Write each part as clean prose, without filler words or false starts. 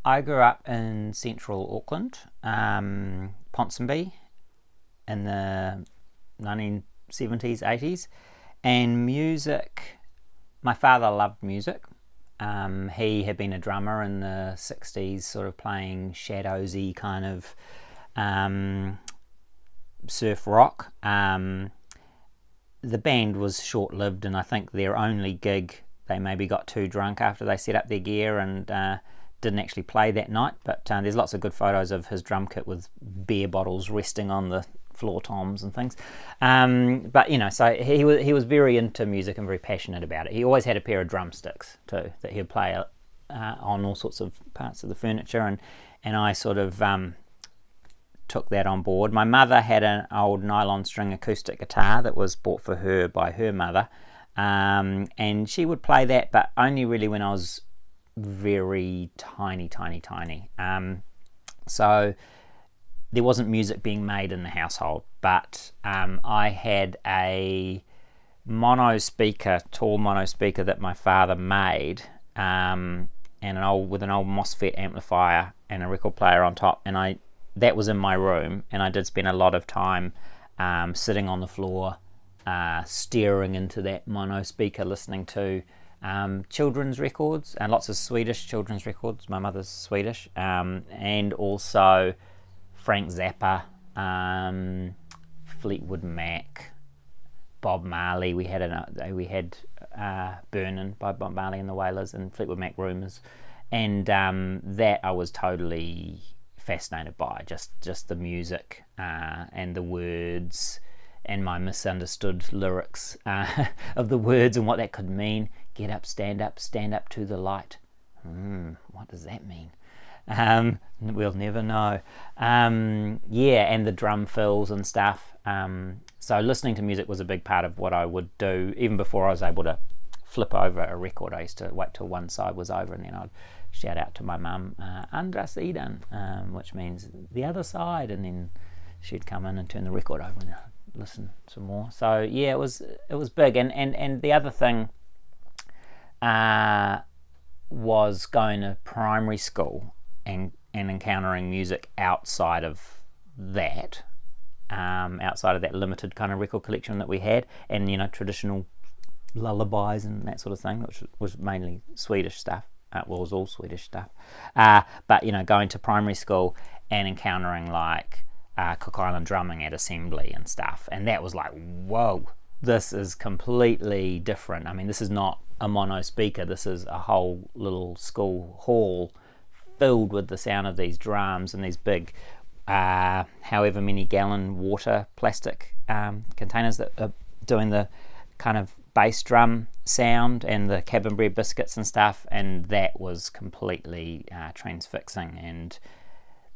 I grew up in central Auckland, Ponsonby, in the 1970s, 80s, and music. My father loved music. He had been a drummer in the 60s, sort of playing shadowsy kind of surf rock. The band was short-lived, and I think their only gig, they maybe got too drunk after they set up their gear and didn't actually play that night. But there's lots of good photos of his drum kit with beer bottles resting on the floor toms and things. But so he was very into music and very passionate about it. He always had a pair of drumsticks too that he'd play on all sorts of parts of the furniture, and I sort of took that on board. My mother had an old nylon string acoustic guitar that was bought for her by her mother, and she would play that, but only really when I was very tiny. So there wasn't music being made in the household, but I had a tall mono speaker that my father made, and with an old MOSFET amplifier and a record player on top, and that was in my room, and I did spend a lot of time sitting on the floor, staring into that mono speaker, listening to children's records, and lots of Swedish children's records. My mother's Swedish, and also Frank Zappa, Fleetwood Mac, Bob Marley. We had Burnin' by Bob Marley and the Wailers, and Fleetwood Mac Rumours, and that I was totally fascinated by, just the music and the words and my misunderstood lyrics of the words and what that could mean. Get up, stand up to the light. What does that mean? We'll never know. And the drum fills and stuff. So listening to music was a big part of what I would do, even before I was able to flip over a record. I used to wait till one side was over, and then I'd shout out to my mum, andra sidan, which means the other side, and then she'd come in and turn the record over and listen some more. So yeah, it was big, and the other thing was going to primary school and encountering music outside of that limited kind of record collection that we had, and traditional lullabies and that sort of thing, which was mainly Swedish stuff. It was all Swedish stuff, but going to primary school and encountering like Cook Island drumming at assembly and stuff, and that was like, whoa, this is completely different. I mean, this is not a mono speaker, this is a whole little school hall filled with the sound of these drums and these big however many gallon water plastic containers that are doing the kind of bass drum sound, and the cabin bread biscuits and stuff, and that was completely transfixing. And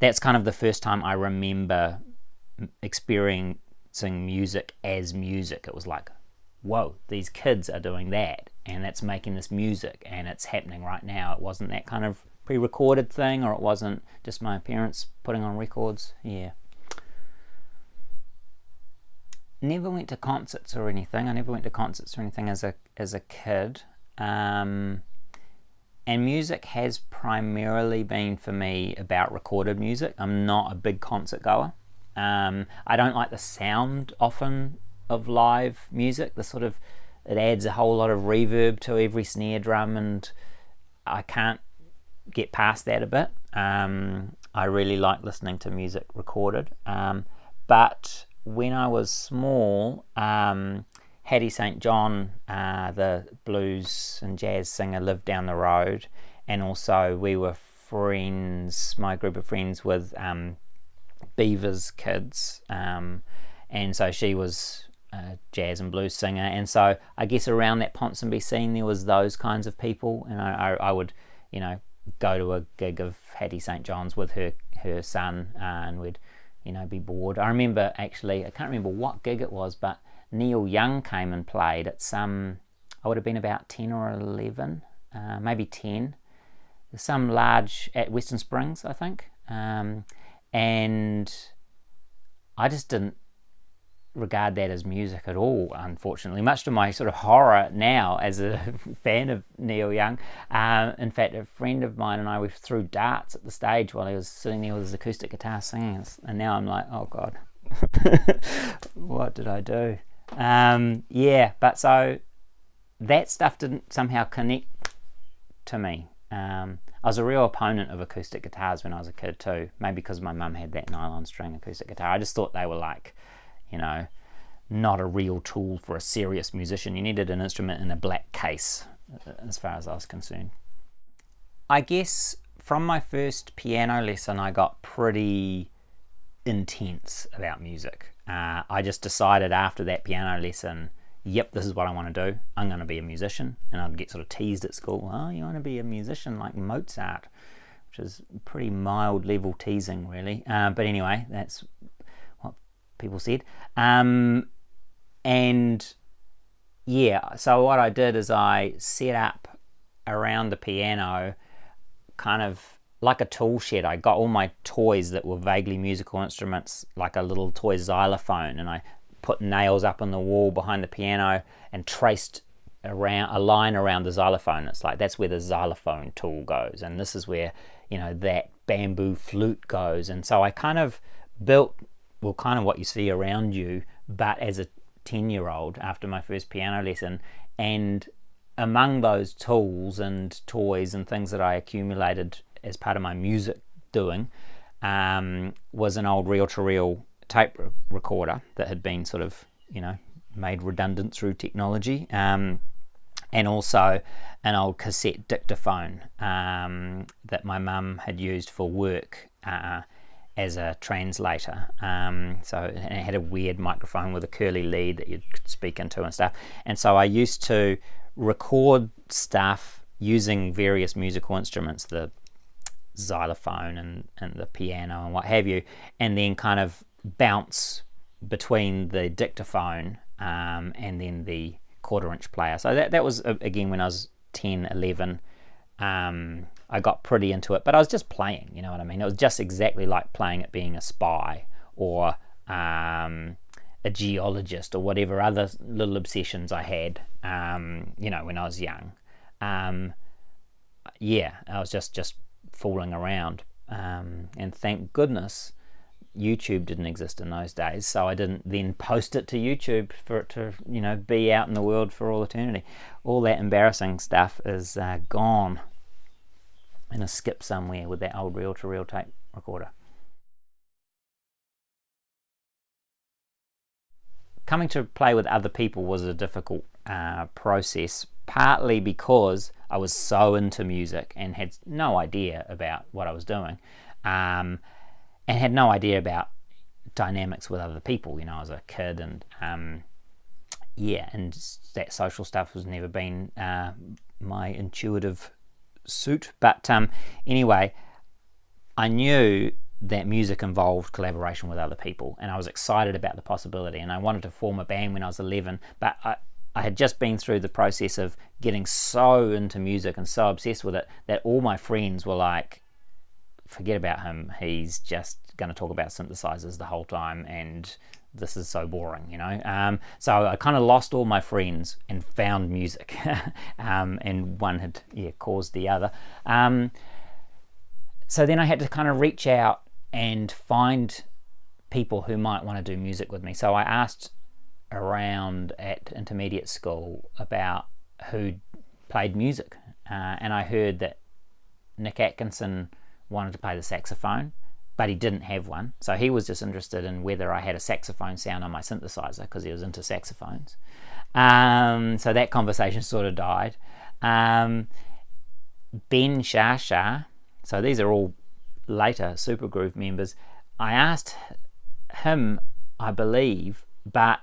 that's kind of the first time I remember experiencing music as music. It was like, whoa, these kids are doing that, and that's making this music, and it's happening right now. It wasn't that kind of pre-recorded thing, or it wasn't just my parents putting on records. Never went to concerts or anything. I never went to concerts or anything as a kid. And music has primarily been for me about recorded music. I'm not a big concert goer. I don't like the sound often of live music. It adds a whole lot of reverb to every snare drum, and I can't get past that a bit. I really like listening to music recorded. But when I was small, Hattie St. John, the blues and jazz singer, lived down the road, and also we were friends, my group of friends, with Beaver's kids, and so she was a jazz and blues singer, and so I guess around that Ponsonby scene there was those kinds of people, and I would go to a gig of Hattie St. John's with her son, and we'd be bored. I remember, actually, I can't remember what gig it was, but Neil Young came and played at I would have been about 10 or 11, maybe 10, some large at Western Springs, I think, and I just didn't regard that as music at all, unfortunately, much to my sort of horror now as a fan of Neil Young. In fact, a friend of mine and I, we threw darts at the stage while he was sitting there with his acoustic guitar singing, and now I'm like, oh God, what did I do? But so that stuff didn't somehow connect to me. I was a real opponent of acoustic guitars when I was a kid too, maybe because my mum had that nylon string acoustic guitar. I just thought they were like, not a real tool for a serious musician. You needed an instrument in a black case, as far as I was concerned. I guess from my first piano lesson, I got pretty intense about music. I just decided after that piano lesson, yep, this is what I want to do. I'm going to be a musician. And I'd get sort of teased at school, oh, you want to be a musician like Mozart, which is pretty mild level teasing, really. But anyway, that's what people said. So what I did is I set up around the piano kind of like a tool shed. I got all my toys that were vaguely musical instruments, like a little toy xylophone, and I put nails up on the wall behind the piano and traced around a line around the xylophone. It's like that's where the xylophone tool goes, and this is where that bamboo flute goes. And so I kind of built kind of what you see around you, but as a 10-year-old after my first piano lesson. And among those tools and toys and things that I accumulated as part of my music doing was an old reel-to-reel tape recorder that had been sort of made redundant through technology, and also an old cassette dictaphone that my mum had used for work as a translator. So it had a weird microphone with a curly lead that you could speak into and stuff. And so I used to record stuff using various musical instruments, the xylophone and the piano and what have you, and then kind of bounce between the dictaphone and then the quarter-inch player. So that was, again, when I was 10, 11. I got pretty into it, but I was just playing, you know what I mean? It was just exactly like playing at being a spy or a geologist or whatever other little obsessions I had, when I was young. I was just fooling around. And thank goodness YouTube didn't exist in those days, so I didn't then post it to YouTube for it to, be out in the world for all eternity. All that embarrassing stuff is gone in a skip somewhere with that old reel-to-reel tape recorder. Coming to play with other people was a difficult process, partly because I was so into music and had no idea about what I was doing, and had no idea about dynamics with other people. I was a kid, and and that social stuff has never been my intuitive suit. But anyway, I knew that music involved collaboration with other people, and I was excited about the possibility, and I wanted to form a band when I was 11, but I had just been through the process of getting so into music and so obsessed with it that all my friends were like, forget about him, he's just going to talk about synthesizers the whole time, and this is so boring, so I kind of lost all my friends and found music. And one had caused the other. So then I had to kind of reach out and find people who might want to do music with me. So I asked around at intermediate school about who played music, and I heard that Nick Atkinson wanted to play the saxophone, but he didn't have one, so he was just interested in whether I had a saxophone sound on my synthesizer because he was into saxophones. So that conversation sort of died. Ben Shasha, so these are all later Supergroove members, I asked him, I believe, but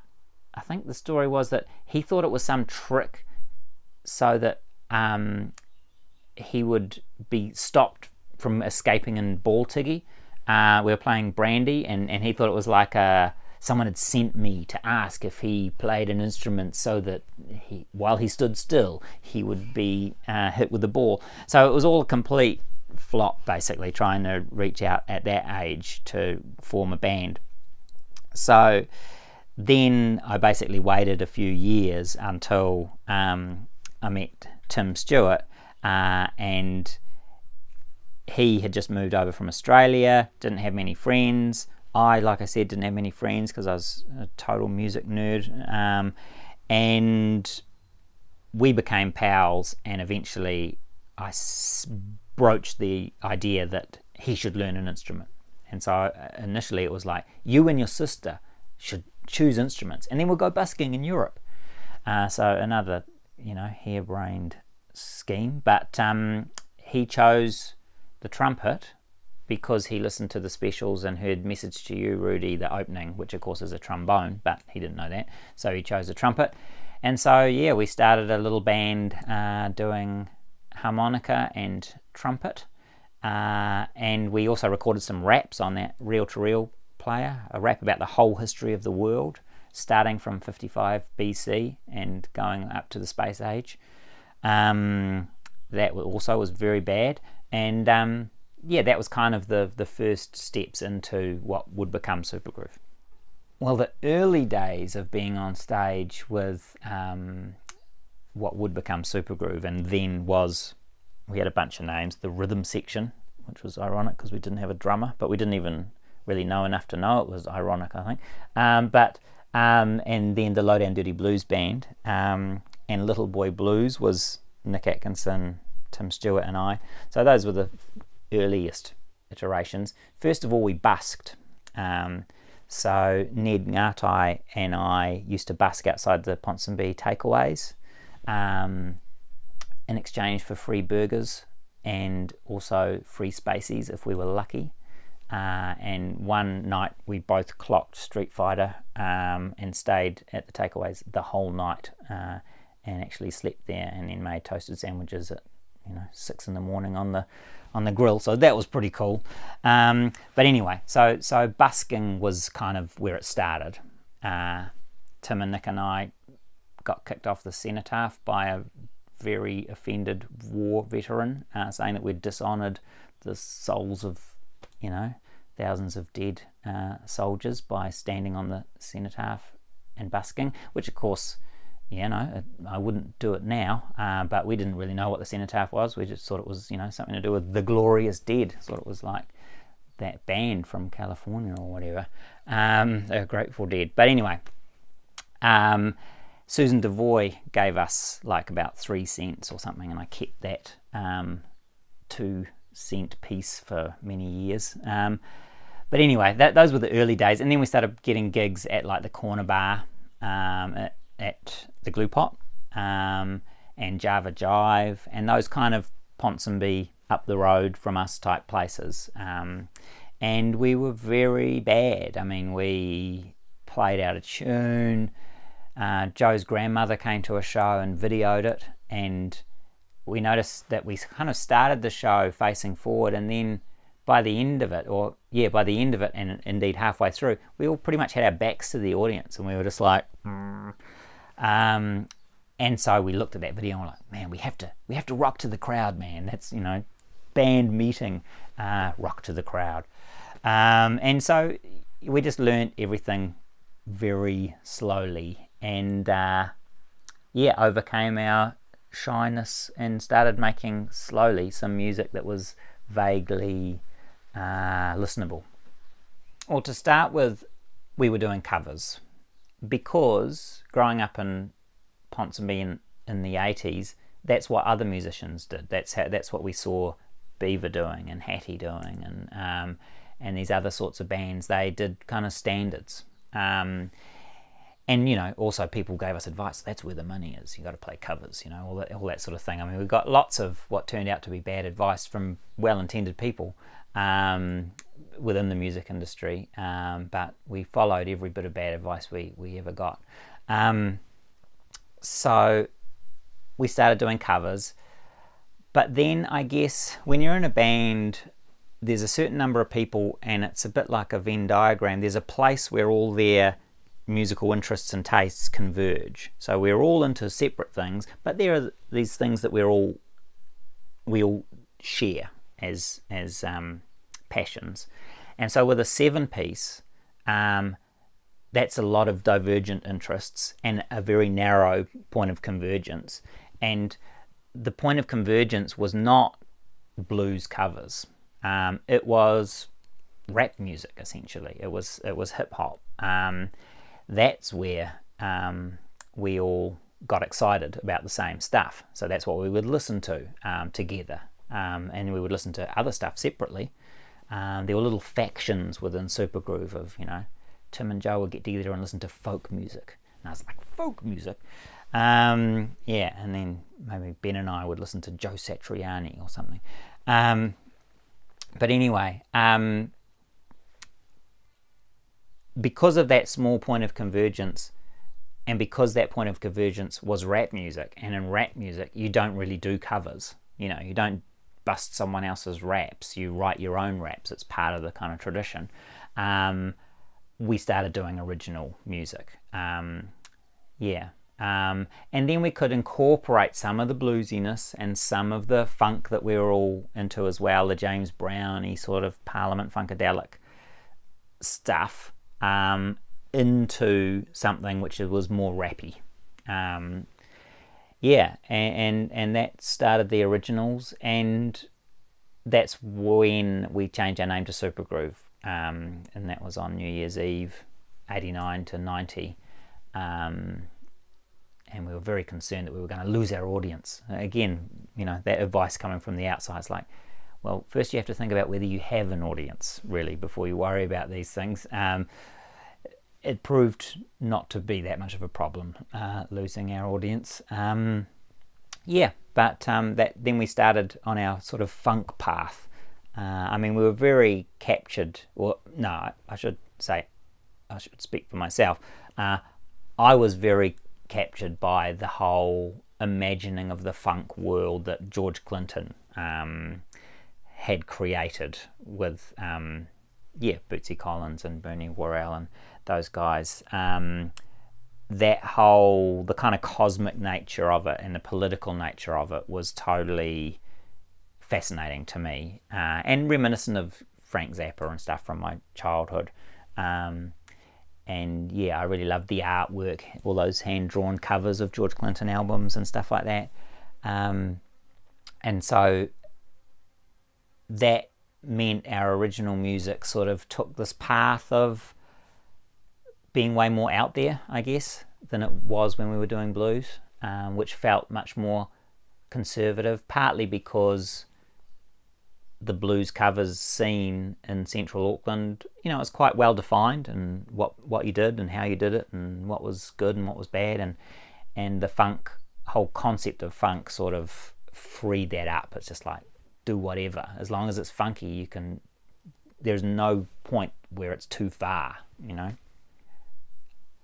I think the story was that he thought it was some trick so that he would be stopped from escaping in Baltiggy. We were playing Brandy, and he thought it was like someone had sent me to ask if he played an instrument so that while he stood still, he would be hit with the ball. So it was all a complete flop, basically, trying to reach out at that age to form a band. So then I basically waited a few years until I met Tim Stewart, and he had just moved over from Australia, didn't have many friends. I, like I said, didn't have many friends because I was a total music nerd, and we became pals, and eventually I broached the idea that he should learn an instrument. And so initially it was like, you and your sister should choose instruments, and then we'll go busking in Europe. So another, harebrained scheme. But he chose the trumpet because he listened to the specials and heard Message to You, Rudy, the opening, which of course is a trombone, but he didn't know that. So he chose the trumpet. And so, we started a little band doing harmonica and trumpet. And we also recorded some raps on that reel-to-reel player, a rap about the whole history of the world, starting from 55 BC and going up to the space age. That also was very bad. And that was kind of the first steps into what would become Supergroove. Well, the early days of being on stage with what would become Supergroove, and then we had a bunch of names, the rhythm section, which was ironic because we didn't have a drummer, but we didn't even really know enough to know it was ironic, I think. And then the Low Down Dirty Blues Band, and Little Boy Blues was Nick Atkinson, Tim Stewart and I. So those were the earliest iterations. First of all, we busked. So Ned Ngatai and I used to busk outside the Ponsonby takeaways in exchange for free burgers and also free spaceys if we were lucky. And one night we both clocked Street Fighter and stayed at the takeaways the whole night and actually slept there, and then made toasted sandwiches at 6 in the morning on the grill. So that was pretty cool. But anyway, so busking was kind of where it started. Tim and Nick and I got kicked off the cenotaph by a very offended war veteran, saying that we'd dishonoured the souls of thousands of dead soldiers by standing on the cenotaph and busking, which of course, I wouldn't do it now, but we didn't really know what the cenotaph was. We just thought it was, something to do with the glorious dead. Thought it was like that band from California or whatever. They're Grateful Dead. But anyway, Susan Devoy gave us like about 3 cents or something, and I kept that 2-cent piece for many years. But anyway, those were the early days, and then we started getting gigs at like the Corner Bar, at the Glue Pot, and Java Jive, and those kind of Ponsonby up the road from us type places. And we were very bad. I mean, we played out of tune. Joe's grandmother came to a show and videoed it, and we noticed that we kind of started the show facing forward, and then by the end of it, and indeed halfway through, we all pretty much had our backs to the audience, and we were just like, and so we looked at that video and we're like, man, we have to rock to the crowd, man. That's, band meeting, rock to the crowd. And so we just learned everything very slowly, and overcame our shyness and started making slowly some music that was vaguely listenable. Well, to start with, we were doing covers, because growing up in Ponsonby in the 80s, that's what other musicians did. That's what we saw Beaver doing and Hattie doing, and these other sorts of bands. They did kind of standards. And also people gave us advice. That's where the money is. You got to play covers. All that sort of thing. I mean, we got lots of what turned out to be bad advice from well-intended people within the music industry, but we followed every bit of bad advice we ever got. So we started doing covers, but then I guess when you're in a band, there's a certain number of people, and it's a bit like a Venn diagram. There's a place where all their musical interests and tastes converge. So we're all into separate things, but there are these things that we all share as passions. And so with a 7-piece, that's a lot of divergent interests and a very narrow point of convergence. And the point of convergence was not blues covers. It was rap music, essentially. It was hip hop. That's where we all got excited about the same stuff. So that's what we would listen to together, and we would listen to other stuff separately. There were little factions within Supergroove of, Tim and Joe would get together and listen to folk music. And I was like, folk music? And then maybe Ben and I would listen to Joe Satriani or something. But anyway, because of that small point of convergence, and because that point of convergence was rap music, and in rap music you don't really do covers. You don't bust someone else's raps, you write your own raps. It's part of the kind of tradition. We started doing original music. And then we could incorporate some of the bluesiness and some of the funk that we were all into as well, the James Brown-y sort of Parliament Funkadelic stuff, into something which was more rappy. And that started the originals, and that's when we changed our name to Supergroove, and that was on New Year's Eve 89 to 90. And we were very concerned that we were going to lose our audience. Again, that advice coming from the outside is like, well, first you have to think about whether you have an audience, really, before you worry about these things. It proved not to be that much of a problem, losing our audience. Then we started on our sort of funk path. We were very captured, I should speak for myself. I was very captured by the whole imagining of the funk world that George Clinton had created with Bootsy Collins and Bernie Worrell and those guys. The kind of cosmic nature of it and the political nature of it was totally fascinating to me, and reminiscent of Frank Zappa and stuff from my childhood. I really loved the artwork, all those hand-drawn covers of George Clinton albums and stuff like that. And so that meant our original music sort of took this path of being way more out there, I guess, than it was when we were doing blues, which felt much more conservative, partly because the blues covers scene in central Auckland, it's quite well defined, and what you did and how you did it and what was good and what was bad, and the whole concept of funk sort of freed that up. It's just like, do whatever, as long as it's funky. There's no point where it's too far.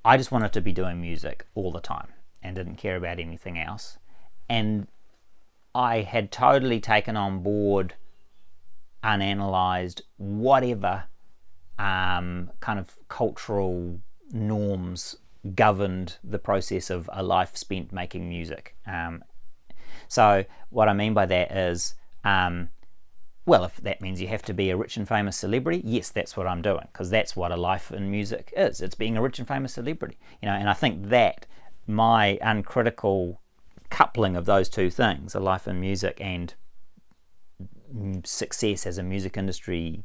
I just wanted to be doing music all the time and didn't care about anything else, and I had totally taken on board, unanalyzed, whatever kind of cultural norms governed the process of a life spent making music. So what I mean by that is, if that means you have to be a rich and famous celebrity, yes, that's what I'm doing, because that's what a life in music is. It's being a rich and famous celebrity, and I think that my uncritical coupling of those two things, a life in music and success as a music industry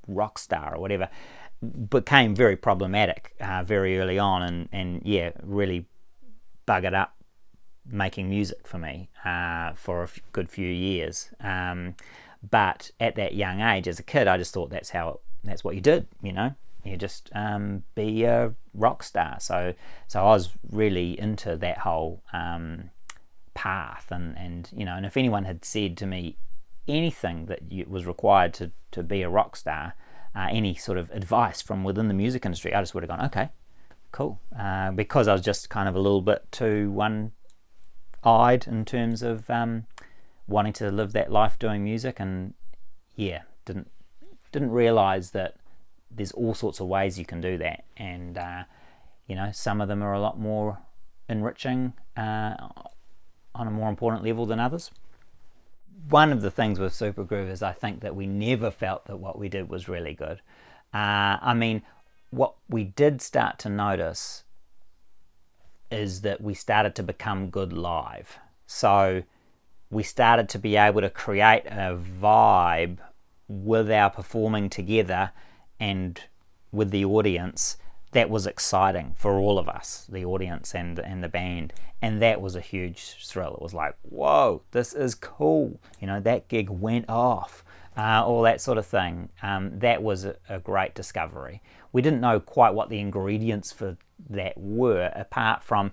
rock star or whatever, became very problematic very early on, and really buggered up making music for me for a good few years. But at that young age, as a kid, I just thought that's what you did. You just be a rock star. So I was really into that whole path, and if anyone had said to me anything that was required to be a rock star, any sort of advice from within the music industry, I just would have gone, okay, cool, because I was just kind of a little bit too one-eyed in terms of wanting to live that life doing music, and didn't realize that there's all sorts of ways you can do that, and some of them are a lot more enriching on a more important level than others. One of the things with Supergroove is I think that we never felt that what we did was really good. what we did start to notice is that we started to become good live. So we started to be able to create a vibe with our performing together and with the audience that was exciting for all of us, the audience and the band. And that was a huge thrill. It was like, whoa, this is cool. That gig went off. All that sort of thing. That was a great discovery. We didn't know quite what the ingredients for that were, apart from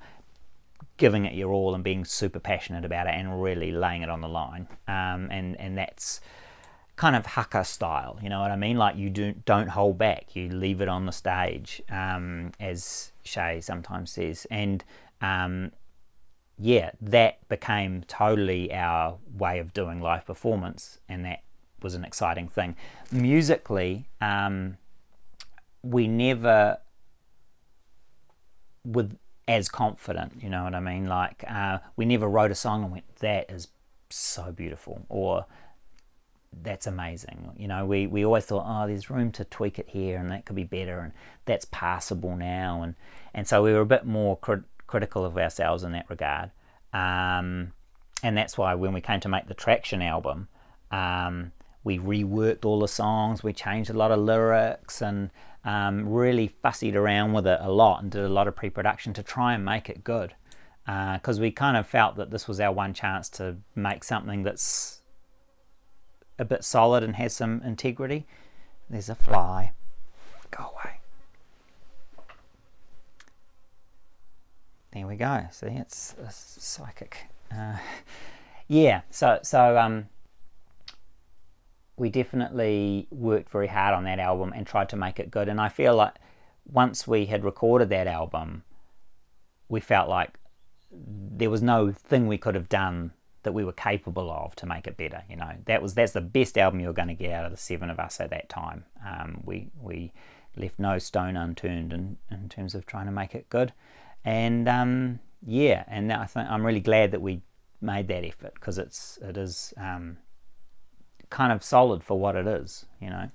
giving it your all and being super passionate about it and really laying it on the line. And that's kind of haka style, you know what I mean? Like, you don't hold back, you leave it on the stage, as Shay sometimes says. And that became totally our way of doing live performance, and that was an exciting thing. Musically, we never were as confident, you know what I mean? Like, we never wrote a song and went, that is so beautiful, or that's amazing. We always thought, oh, there's room to tweak it here, and that could be better, and that's passable now. And so we were a bit more critical of ourselves in that regard. And that's why when we came to make the Traction album, we reworked all the songs, we changed a lot of lyrics, and really fussied around with it a lot and did a lot of pre-production to try and make it good. Because we kind of felt that this was our one chance to make something that's a bit solid and has some integrity. There's a fly. Go away. There we go. See, it's psychic. So we definitely worked very hard on that album and tried to make it good. And I feel like once we had recorded that album, we felt like there was no thing we could have done that we were capable of to make it better. That's the best album you're going to get out of the 7 of us at that time. We left no stone unturned in terms of trying to make it good. And and I think I'm really glad that we made that effort, because it is kind of solid for what it is, And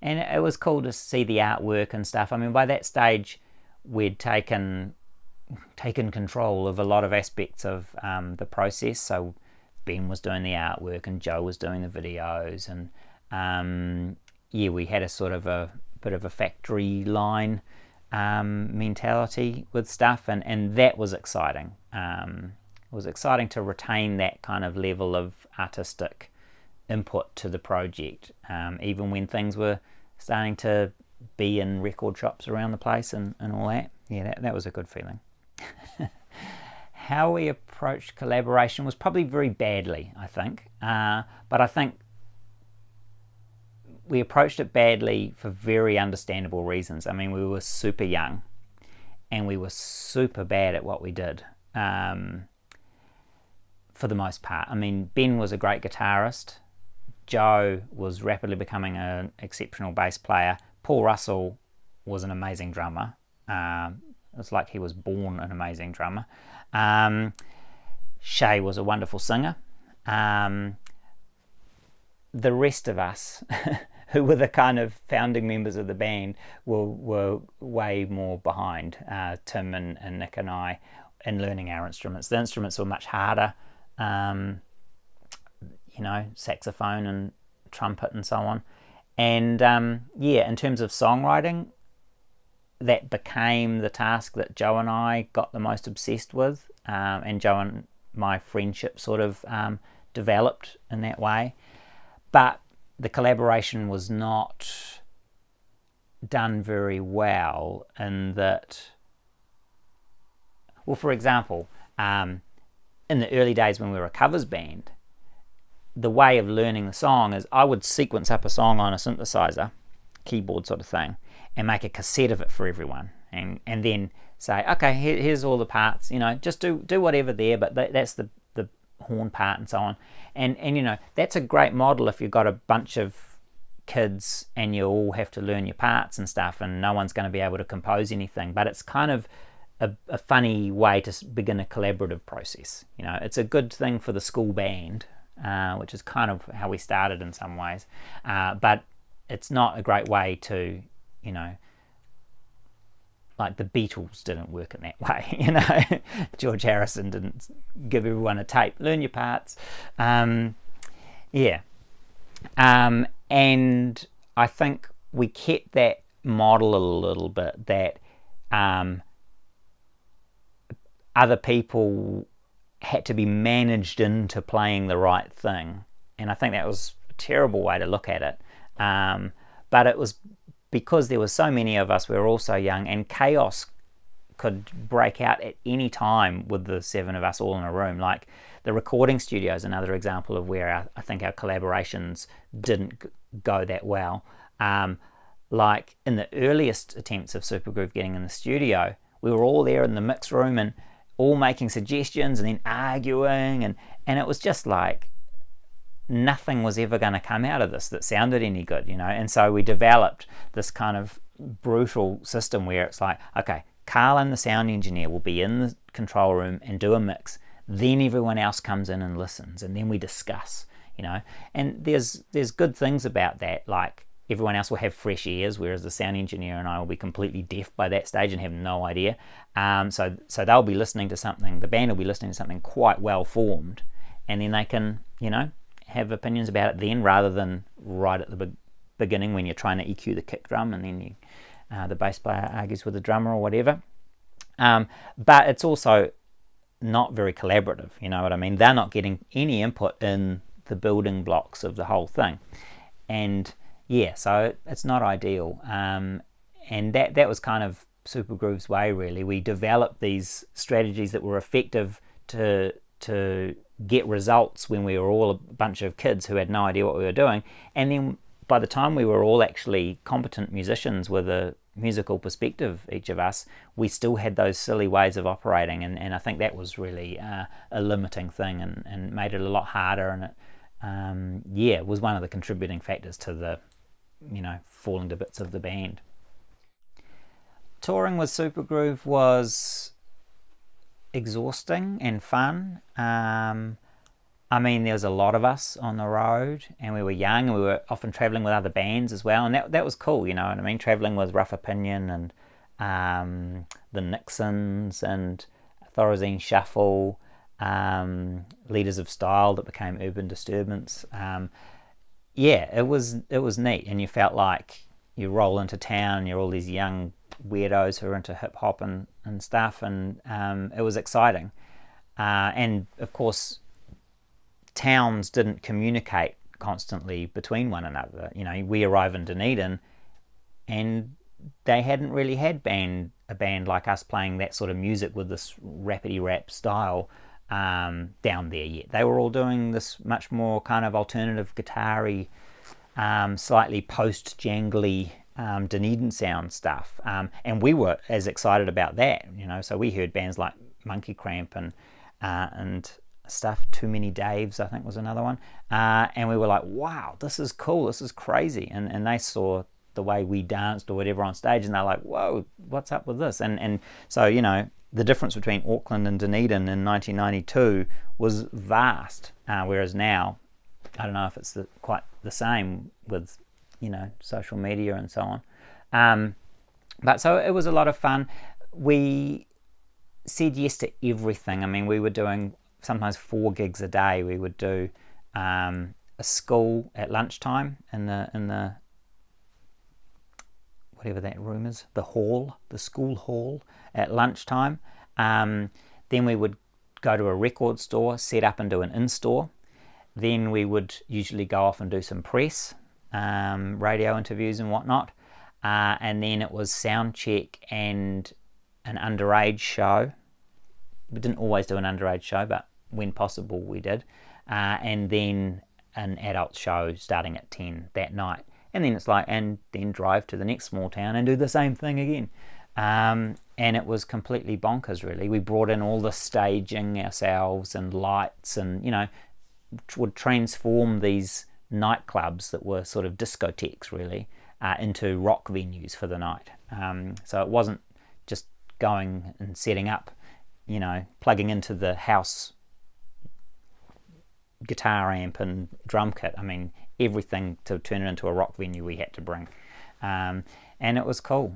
it was cool to see the artwork and stuff. I mean, by that stage, we'd taken control of a lot of aspects of the process. So Ben was doing the artwork and Joe was doing the videos, and we had a sort of a bit of a factory line mentality with stuff, and that was exciting. It was exciting to retain that kind of level of artistic input to the project, even when things were starting to be in record shops around the place and all that. That was a good feeling. How we approached collaboration was probably very badly, I think. But I think we approached it badly for very understandable reasons. I mean, we were super young and we were super bad at what we did, for the most part. I mean, Ben was a great guitarist. Joe was rapidly becoming an exceptional bass player. Paul Russell was an amazing drummer. It's like he was born an amazing drummer. Shay was a wonderful singer. The rest of us, who were the kind of founding members of the band, were way more behind Tim and Nick and I in learning our instruments. The instruments were much harder, saxophone and trumpet and so on. And in terms of songwriting, that became the task that Joe and I got the most obsessed with, and Joe and my friendship sort of developed in that way. But the collaboration was not done very well in that, well, for example, in the early days when we were a covers band, the way of learning the song is I would sequence up a song on a synthesizer, keyboard sort of thing, and make a cassette of it for everyone, and then say, okay, here's all the parts, just do whatever there, but that's the horn part and so on. And that's a great model if you've got a bunch of kids and you all have to learn your parts and stuff, and no one's going to be able to compose anything. But it's kind of a funny way to begin a collaborative process. It's a good thing for the school band, which is kind of how we started in some ways, but it's not a great way to like the Beatles didn't work in that way. George Harrison didn't give everyone a tape, learn your parts. And I think we kept that model a little bit, that other people had to be managed into playing the right thing, and I think that was a terrible way to look at it. But it was because there were so many of us, we were all so young, and chaos could break out at any time with the 7 of us all in a room. Like the recording studio is another example of where I think our collaborations didn't go that well. Like in the earliest attempts of Supergroove getting in the studio, we were all there in the mix room and all making suggestions and then arguing, and it was just like nothing was ever going to come out of this that sounded any good, and so we developed this kind of brutal system where it's like, okay, Karl and the sound engineer will be in the control room and do a mix, then everyone else comes in and listens, and then we discuss, and there's good things about that, like everyone else will have fresh ears, whereas the sound engineer and I will be completely deaf by that stage and have no idea. So they'll be listening to something, the band will be listening to something quite well formed, and then they can, have opinions about it then, rather than right at the beginning when you're trying to EQ the kick drum and then the bass player argues with the drummer or whatever. But it's also not very collaborative, you know what I mean? They're not getting any input in the building blocks of the whole thing. And so it's not ideal. And that was kind of Supergroove's way, really. We developed these strategies that were effective to get results when we were all a bunch of kids who had no idea what we were doing, and then by the time we were all actually competent musicians with a musical perspective, each of us, we still had those silly ways of operating, and I think that was really a limiting thing, and made it a lot harder, and it was one of the contributing factors to the falling to bits of the band. Touring with Supergroove was exhausting and fun. I mean, there was a lot of us on the road, and we were young, and we were often travelling with other bands as well, and that was cool, you know what I mean? Travelling with Rough Opinion and the Nixons and Thorazine Shuffle, Leaders of Style that became Urban Disturbance. It was neat, and you felt like you roll into town and you're all these young weirdos who are into hip hop and stuff, and it was exciting. And of course, towns didn't communicate constantly between one another. You know, we arrive in Dunedin, and they hadn't really had a band like us playing that sort of music with this rapidy rap style down there yet. They were all doing this much more kind of alternative guitar-y, slightly post-jangly Dunedin sound stuff, and we were as excited about that, you know. So we heard bands like Monkey Cramp and stuff. Too Many Daves, I think, was another one, and we were like, wow, this is cool, this is crazy. And they saw the way we danced or whatever on stage, and they're like, whoa, what's up with this? And so, you know, the difference between Auckland and Dunedin in 1992 was vast, whereas now, I don't know if it's quite the same with, you know, social media and so on. But so it was a lot of fun. We said yes to everything. I mean, we were doing sometimes 4 gigs a day. We would do a school at lunchtime in the whatever that room is, the school hall at lunchtime. Then we would go to a record store, set up and do an in-store. Then we would usually go off and do some press, radio interviews and whatnot. And then it was sound check and an underage show. We didn't always do an underage show, but when possible we did. And then an adult show starting at 10 that night. And then it's like, and then drive to the next small town and do the same thing again. And it was completely bonkers, really. We brought in all the staging ourselves and lights, and, you know, would transform these nightclubs that were sort of discotheques, really, into rock venues for the night. So it wasn't just going and setting up, you know, plugging into the house guitar amp and drum kit. I mean, everything to turn it into a rock venue we had to bring. and it was cool.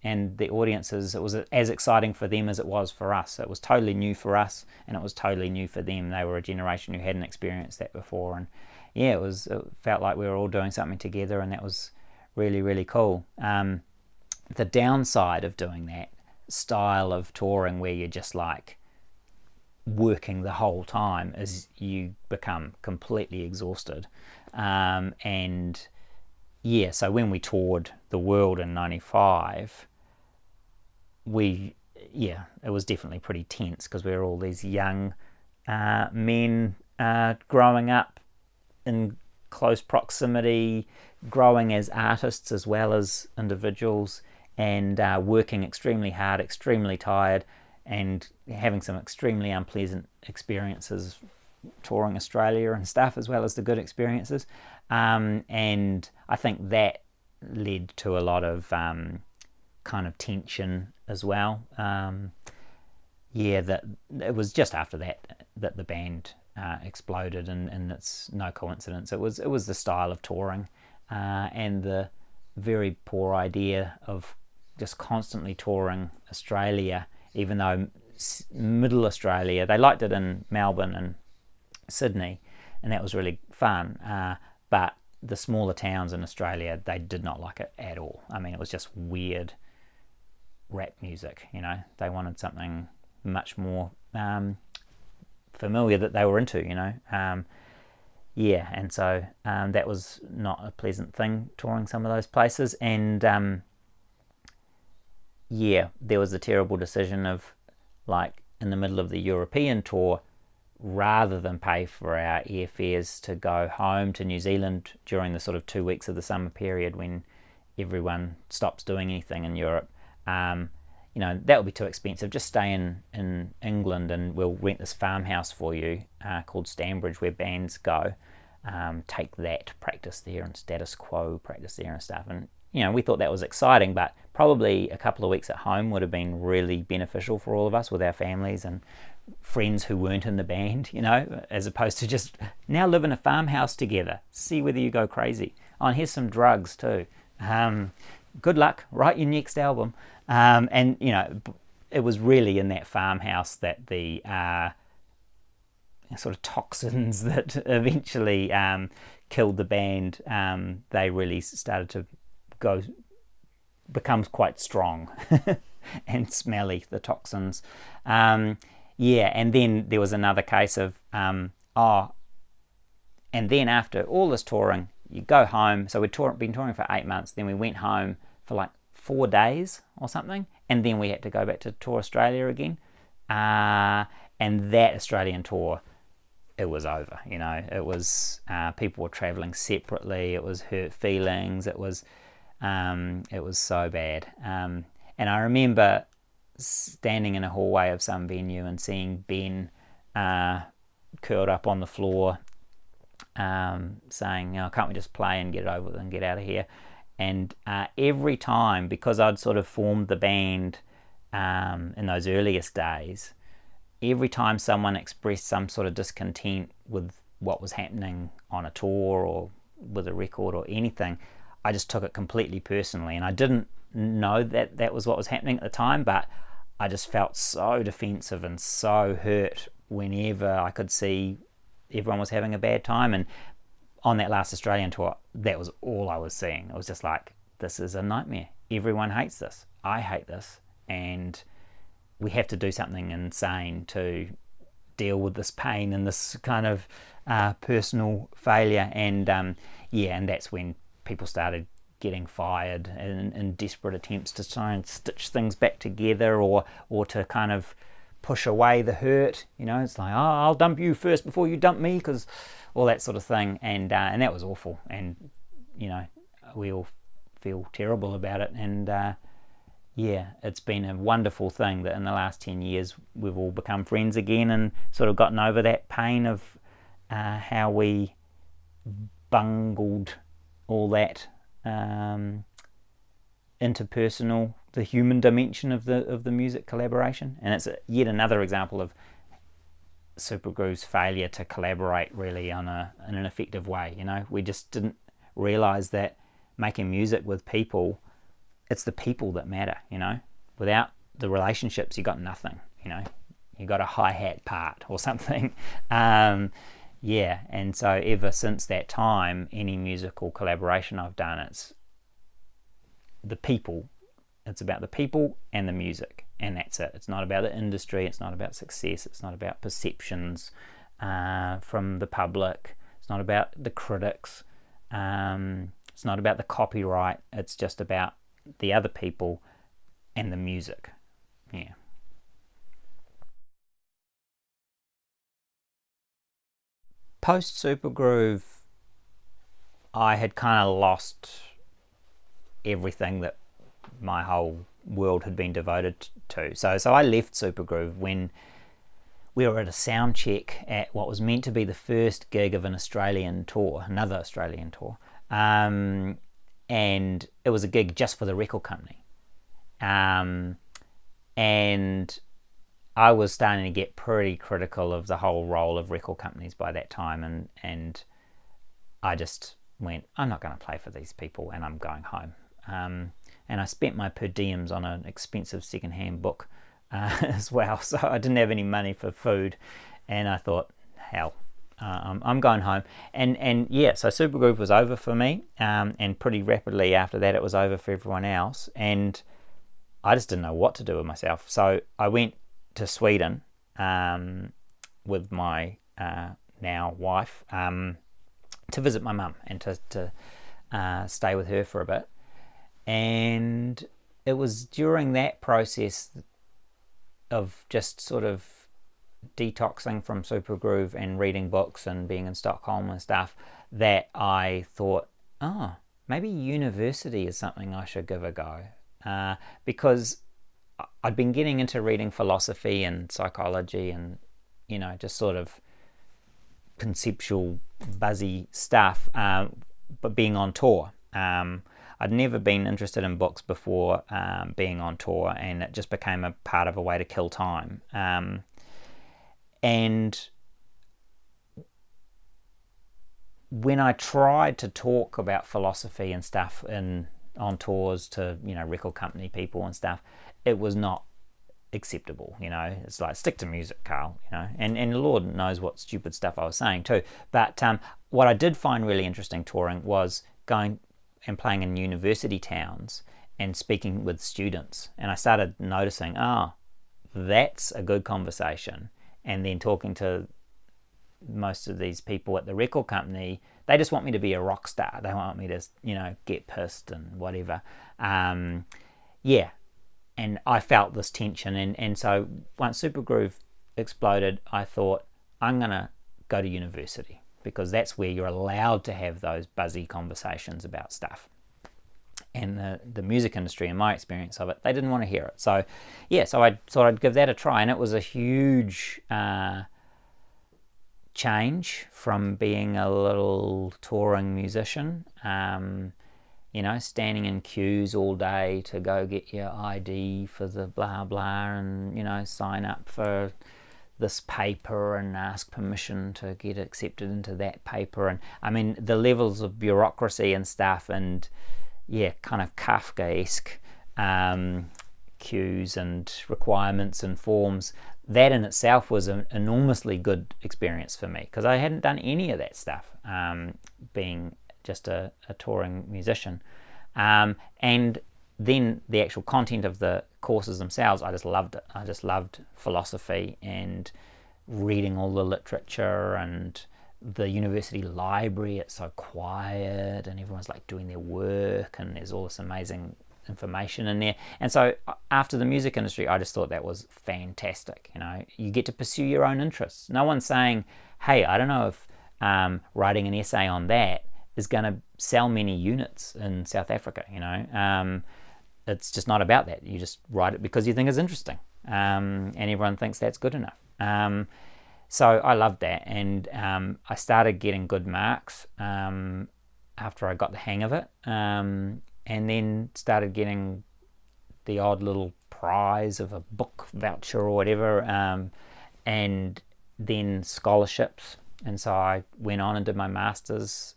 And the audiences, it was as exciting for them as it was for us. It was totally new for us, and it was totally new for them. They were a generation who hadn't experienced that before, and yeah, it felt like we were all doing something together, and that was really, really cool. The downside of doing that style of touring, where you're just like working the whole time, is you become completely exhausted. And yeah, so when we toured the world in '95, it was definitely pretty tense, because we were all these young men growing up in close proximity, growing as artists as well as individuals, and working extremely hard, extremely tired, and having some extremely unpleasant experiences touring Australia and stuff, as well as the good experiences. And I think that led to a lot of kind of tension as well. That it was just after that the band exploded, and it's no coincidence. It was the style of touring, and the very poor idea of just constantly touring Australia, even though middle Australia, they liked it in Melbourne and Sydney, and that was really fun. But the smaller towns in Australia, they did not like it at all. I mean, it was just weird rap music, you know. They wanted something much more familiar that they were into, you know. And so that was not a pleasant thing, touring some of those places. And there was a terrible decision of, like, in the middle of the European tour, rather than pay for our airfares to go home to New Zealand during the sort of 2 weeks of the summer period when everyone stops doing anything in Europe, that would be too expensive. Just stay in England, and we'll rent this farmhouse for you called Stanbridge, where bands go. Take that, practice there, and Status Quo, practice there and stuff. And we thought that was exciting, but probably a couple of weeks at home would have been really beneficial for all of us, with our families and friends who weren't in the band, as opposed to just now live in a farmhouse together, see whether you go crazy. Oh, and here's some drugs too. Good luck, write your next album. It was really in that farmhouse that the sort of toxins that eventually killed the band, they really started to becomes quite strong and smelly, the toxins. And then there was another case of and then after all this touring, you go home. So we'd been touring for 8 months, then we went home for like 4 days or something, and then we had to go back to tour Australia again. And that Australian tour, it was over. It was people were traveling separately. It was hurt feelings. It was so bad. And I remember standing in a hallway of some venue and seeing Ben curled up on the floor, saying, can't we just play and get it over with and get out of here? And every time, because I'd sort of formed the band in those earliest days, every time someone expressed some sort of discontent with what was happening on a tour or with a record or anything, I just took it completely personally. And I didn't know that was what was happening at the time, but I just felt so defensive and so hurt whenever I could see everyone was having a bad time. And on that last Australian tour, that was all I was seeing. It was just like, this is a nightmare. Everyone hates this. I hate this. And we have to do something insane to deal with this pain and this kind of personal failure. And and that's when people started getting fired in desperate attempts to try and stitch things back together, or to kind of push away the hurt. It's like, I'll dump you first before you dump me, because all that sort of thing. And that was awful. And we all feel terrible about it. And it's been a wonderful thing that in the last 10 years we've all become friends again and sort of gotten over that pain of how we bungled all that interpersonal, the human dimension of the music collaboration. And it's yet another example of Supergroove's failure to collaborate really in an effective way. We just didn't realize that making music with people, it's the people that matter, Without the relationships, you got nothing, You got a hi-hat part or something. And so ever since that time, any musical collaboration I've done, it's the people. It's about the people and the music, and that's it. It's not about the industry. It's not about success. It's not about perceptions from the public. It's not about the critics. It's not about the copyright. It's just about the other people and the music. Yeah. Post Supergroove, I had kind of lost everything that my whole world had been devoted to. So I left Supergroove when we were at a sound check at what was meant to be the first gig of another Australian tour. And it was a gig just for the record company. And I was starting to get pretty critical of the whole role of record companies by that time, and I just went, I'm not going to play for these people, and I'm going home. And I spent my per diems on an expensive second-hand book as well, so I didn't have any money for food, and I thought, hell, I'm going home. And yeah, so Supergroove was over for me, and pretty rapidly after that it was over for everyone else, and I just didn't know what to do with myself. So I went to Sweden with my now wife to visit my mum and to stay with her for a bit. And it was during that process of just sort of detoxing from Supergroove and reading books and being in Stockholm and stuff that I thought, oh, maybe university is something I should give a go. Because I'd been getting into reading philosophy and psychology and, just sort of conceptual, buzzy stuff, but being on tour. I'd never been interested in books before being on tour, and it just became a part of a way to kill time. And when I tried to talk about philosophy and stuff on tours to, record company people and stuff, it was not acceptable. It's like, stick to music, Karl, and the Lord knows what stupid stuff I was saying too. But what I did find really interesting touring was going and playing in university towns and speaking with students, and I started noticing, that's a good conversation. And then talking to most of these people at the record company, they just want me to be a rock star. They want me to, get pissed and whatever. Yeah. And I felt this tension. And so once Supergroove exploded, I thought, I'm going to go to university, because that's where you're allowed to have those buzzy conversations about stuff. And the music industry, in my experience of it, they didn't want to hear it. So yeah, so I thought I'd give that a try, and it was a huge change from being a little touring musician, standing in queues all day to go get your ID for the blah blah, and sign up for this paper and ask permission to get accepted into that paper. And I mean, the levels of bureaucracy and stuff, and yeah, kind of Kafkaesque queues and requirements and forms. That in itself was an enormously good experience for me, because I hadn't done any of that stuff, being just a touring musician. And then the actual content of the courses themselves, I just loved it. I just loved philosophy and reading all the literature, and the university library, it's so quiet and everyone's like doing their work, and there's all this amazing information in there. And so after the music industry, I just thought that was fantastic. You get to pursue your own interests. No one's saying, hey, I don't know if writing an essay on that is going to sell many units in South Africa. It's just not about that. You just write it because you think it's interesting, and everyone thinks that's good enough. So I loved that, and I started getting good marks after I got the hang of it, and then started getting the odd little prize of a book voucher or whatever, and then scholarships. And so I went on and did my master's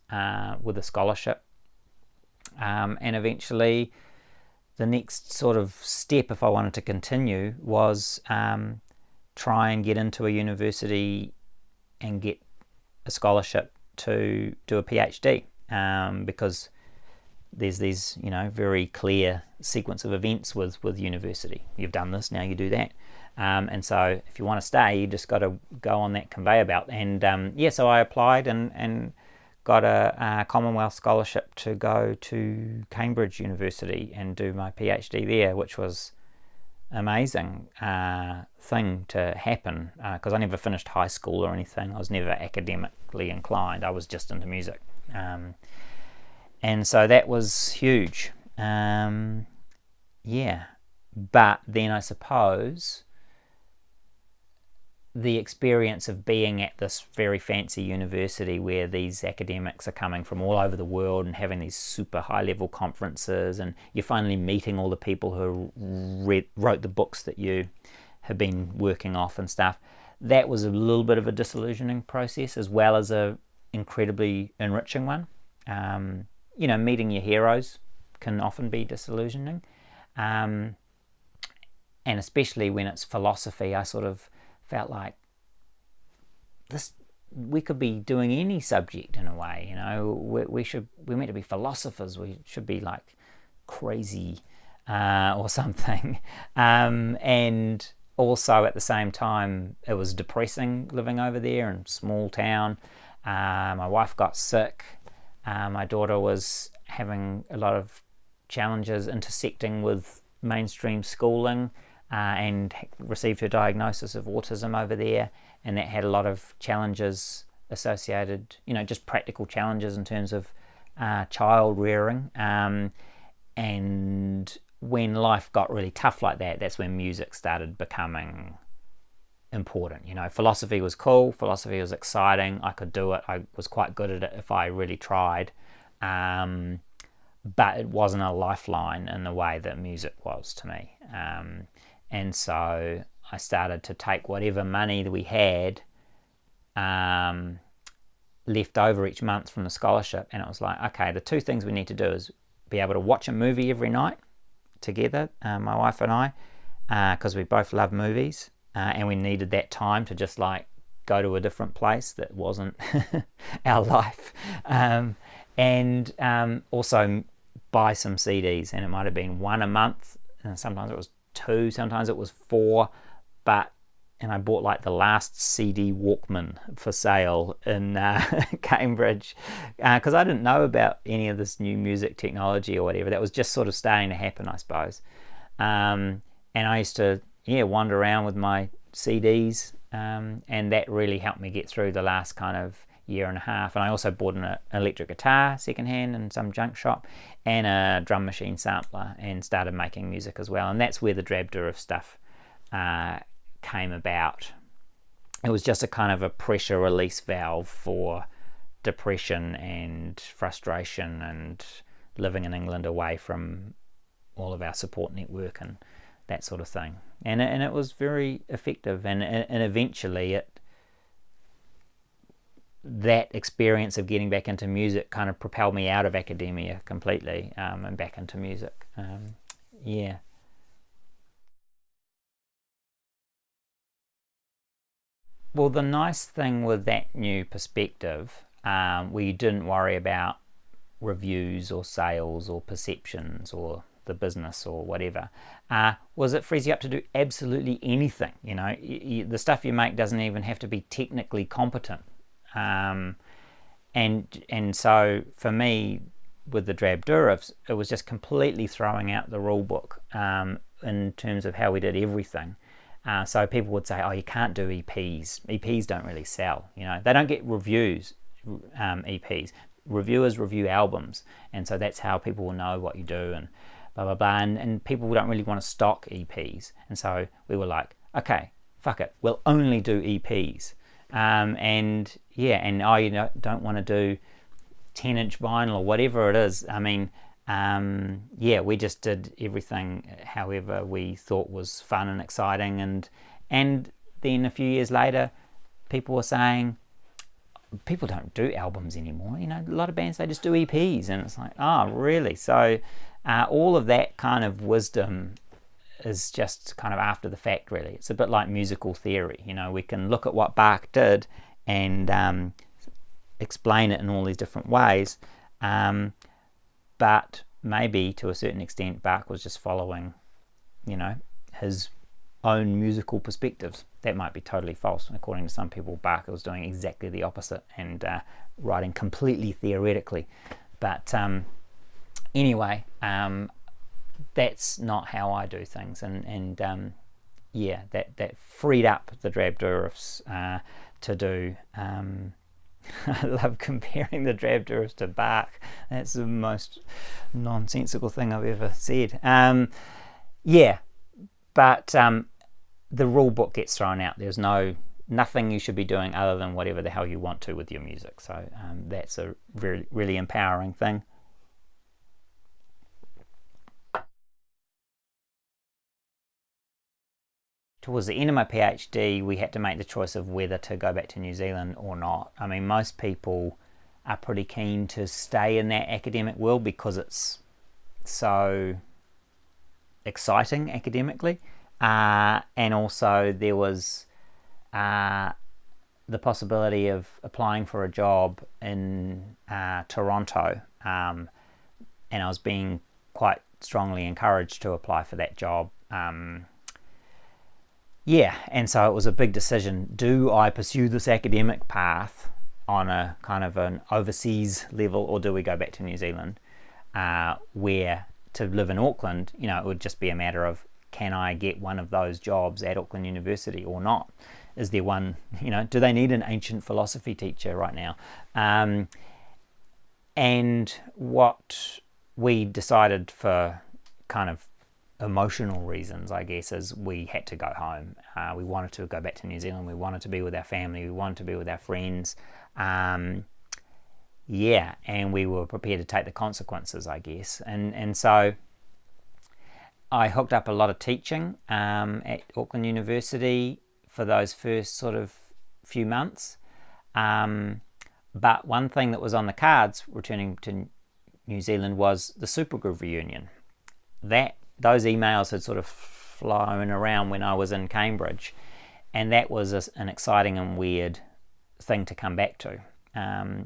with a scholarship And eventually the next sort of step, if I wanted to continue, was try and get into a university and get a scholarship to do a PhD, because there's these, very clear sequence of events with university. You've done this, now you do that. And so if you want to stay, you just got to go on that conveyor belt. And so I applied and got a Commonwealth scholarship to go to Cambridge University and do my PhD there, which was amazing thing to happen, because I never finished high school or anything. I was never academically inclined. I was just into music. And so that was huge. But then I suppose the experience of being at this very fancy university where these academics are coming from all over the world and having these super high level conferences, and you're finally meeting all the people who wrote the books that you have been working off and stuff, that was a little bit of a disillusioning process, as well as a incredibly enriching one. Meeting your heroes can often be disillusioning, and especially when it's philosophy. I sort of felt like we could be doing any subject in a way. We're meant to be philosophers. We should be like crazy or something. And also at the same time, it was depressing living over there in a small town. My wife got sick. My daughter was having a lot of challenges intersecting with mainstream schooling, and received her diagnosis of autism over there, and that had a lot of challenges associated, just practical challenges in terms of child rearing. And when life got really tough like that, that's when music started becoming important. Philosophy was cool, philosophy was exciting, I could do it, I was quite good at it if I really tried, but it wasn't a lifeline in the way that music was to me. And so I started to take whatever money that we had left over each month from the scholarship, and it was like, okay, the two things we need to do is be able to watch a movie every night together, my wife and I, because we both love movies, and we needed that time to just like go to a different place that wasn't our life, and also buy some CDs, and it might have been one a month, and sometimes it was 2, sometimes it was 4, and I bought like the last CD Walkman for sale in Cambridge, because I didn't know about any of this new music technology or whatever. That was just sort of starting to happen, I suppose. And I used to wander around with my CDs, and that really helped me get through the last kind of year and a half. And I also bought an electric guitar secondhand in some junk shop, and a drum machine sampler, and started making music as well. And that's where the Drab Durif stuff came about. It was just a kind of a pressure release valve for depression and frustration and living in England away from all of our support network and that sort of thing. And it was very effective, and eventually that experience of getting back into music kind of propelled me out of academia completely, and back into music. Well, the nice thing with that new perspective, where you didn't worry about reviews or sales or perceptions or the business or whatever, was it frees you up to do absolutely anything. The stuff you make doesn't even have to be technically competent. And so for me, with the Drab Durifs, it was just completely throwing out the rule book in terms of how we did everything. So people would say, oh, you can't do EPs. EPs don't really sell. They don't get reviews, EPs. Reviewers review albums, and so that's how people will know what you do and blah, blah, blah. And people don't really want to stock EPs. And so we were like, okay, fuck it. We'll only do EPs. And don't want to do 10-inch vinyl or whatever it is. I mean, we just did everything however we thought was fun and exciting, and then a few years later people were saying, people don't do albums anymore. You know, a lot of bands, they just do EPs, and it's like, oh, really? So all of that kind of wisdom is just kind of after the fact, really. It's a bit like musical theory. You know, we can look at what Bach did and explain it in all these different ways, but maybe to a certain extent Bach was just following, you know, his own musical perspectives. That might be totally false. According to some people, Bach was doing exactly the opposite and writing completely theoretically. But anyway, that's not how I do things, and yeah, that freed up the Drabdurovs to do. I love comparing the Drabdurovs to Bach. That's the most nonsensical thing I've ever said. Yeah, but the rule book gets thrown out. There's nothing you should be doing other than whatever the hell you want to with your music. So that's a really, really empowering thing. Towards the end of my PhD, we had to make the choice of whether to go back to New Zealand or not. I mean, most people are pretty keen to stay in that academic world because it's so exciting academically. And also there was the possibility of applying for a job in Toronto, and I was being quite strongly encouraged to apply for that job. Yeah, and so it was a big decision. Do I pursue this academic path on a kind of an overseas level, or do we go back to New Zealand, where to live in Auckland, you know, it would just be a matter of, can I get one of those jobs at Auckland University or not? Is there one, you know, do they need an ancient philosophy teacher right now? And what we decided, for kind of emotional reasons, I guess, is we had to go home. We wanted to go back to New Zealand. We wanted to be with our family. We wanted to be with our friends. Yeah, and we were prepared to take the consequences, I guess. And so I hooked up a lot of teaching at Auckland University for those first sort of few months. But one thing that was on the cards returning to New Zealand was the Supergroove reunion. Those emails had sort of flown around when I was in Cambridge, and that was an exciting and weird thing to come back to.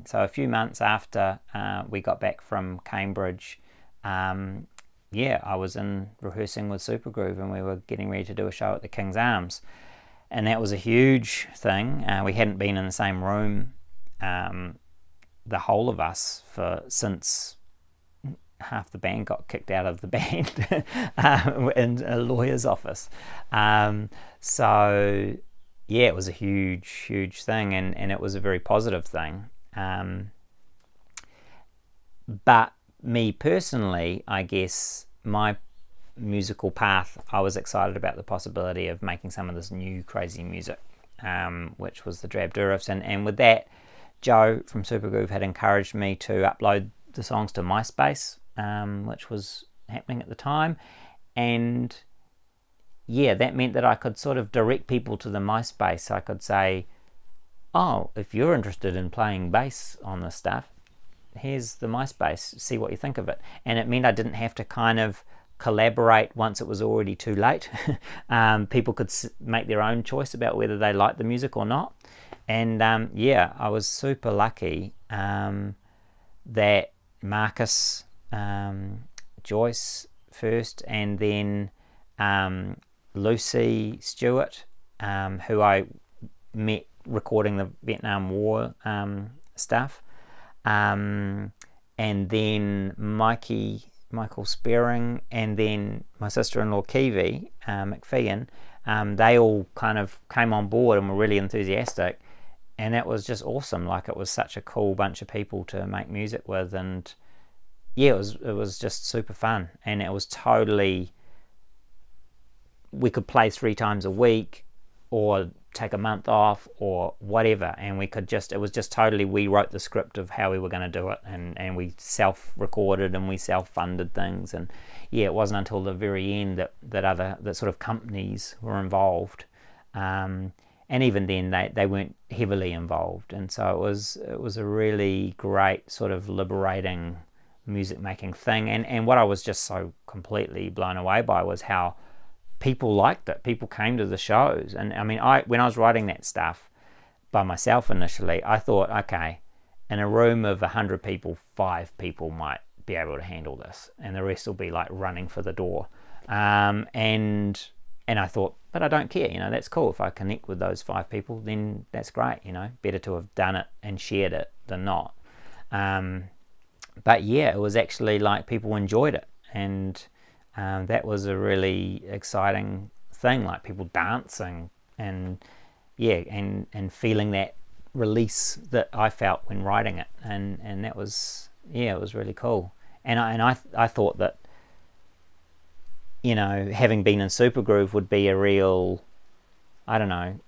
So a few months after we got back from Cambridge, yeah, I was in rehearsing with Supergroove, and we were getting ready to do a show at the King's Arms, and that was a huge thing. We hadn't been in the same room, the whole of us, since half the band got kicked out of the band in a lawyer's office. So yeah, it was a huge thing, and it was a very positive thing. But me personally, I guess my musical path, I was excited about the possibility of making some of this new crazy music, which was the Drabdurovs, and with that, Joe from Supergroove had encouraged me to upload the songs to MySpace, which was happening at the time, and yeah, that meant that I could sort of direct people to the MySpace. I could say, oh, if you're interested in playing bass on this stuff, here's the MySpace, see what you think of it. And it meant I didn't have to kind of collaborate once it was already too late. People could make their own choice about whether they liked the music or not. And yeah, I was super lucky that Marcus, Joyce first, and then Lucy Stewart, who I met recording the Vietnam War stuff, and then Michael Spearing, and then my sister-in-law Kiwi McFeehan. They all kind of came on board and were really enthusiastic, and that was just awesome. Like, it was such a cool bunch of people to make music with, and yeah, it was just super fun. And it was totally, we could play 3 times a week or take a month off or whatever, and it was just totally, we wrote the script of how we were going to do it, and we self-recorded and we self-funded things. And yeah, it wasn't until the very end that sort of companies were involved, and even then they weren't heavily involved, and so it was a really great sort of liberating music making thing. And what I was just so completely blown away by was how people liked it. People came to the shows, and I mean, when I was writing that stuff by myself initially, I thought, okay, in a room of 100 people, 5 people might be able to handle this, and the rest will be like running for the door. And I thought, but I don't care, that's cool. If I connect with those 5 people, then that's great, better to have done it and shared it than not. But yeah, it was actually like people enjoyed it, and that was a really exciting thing, like people dancing and feeling that release that I felt when writing it, and that was, it was really cool. And I thought that, having been in Supergroove would be a real, I don't know,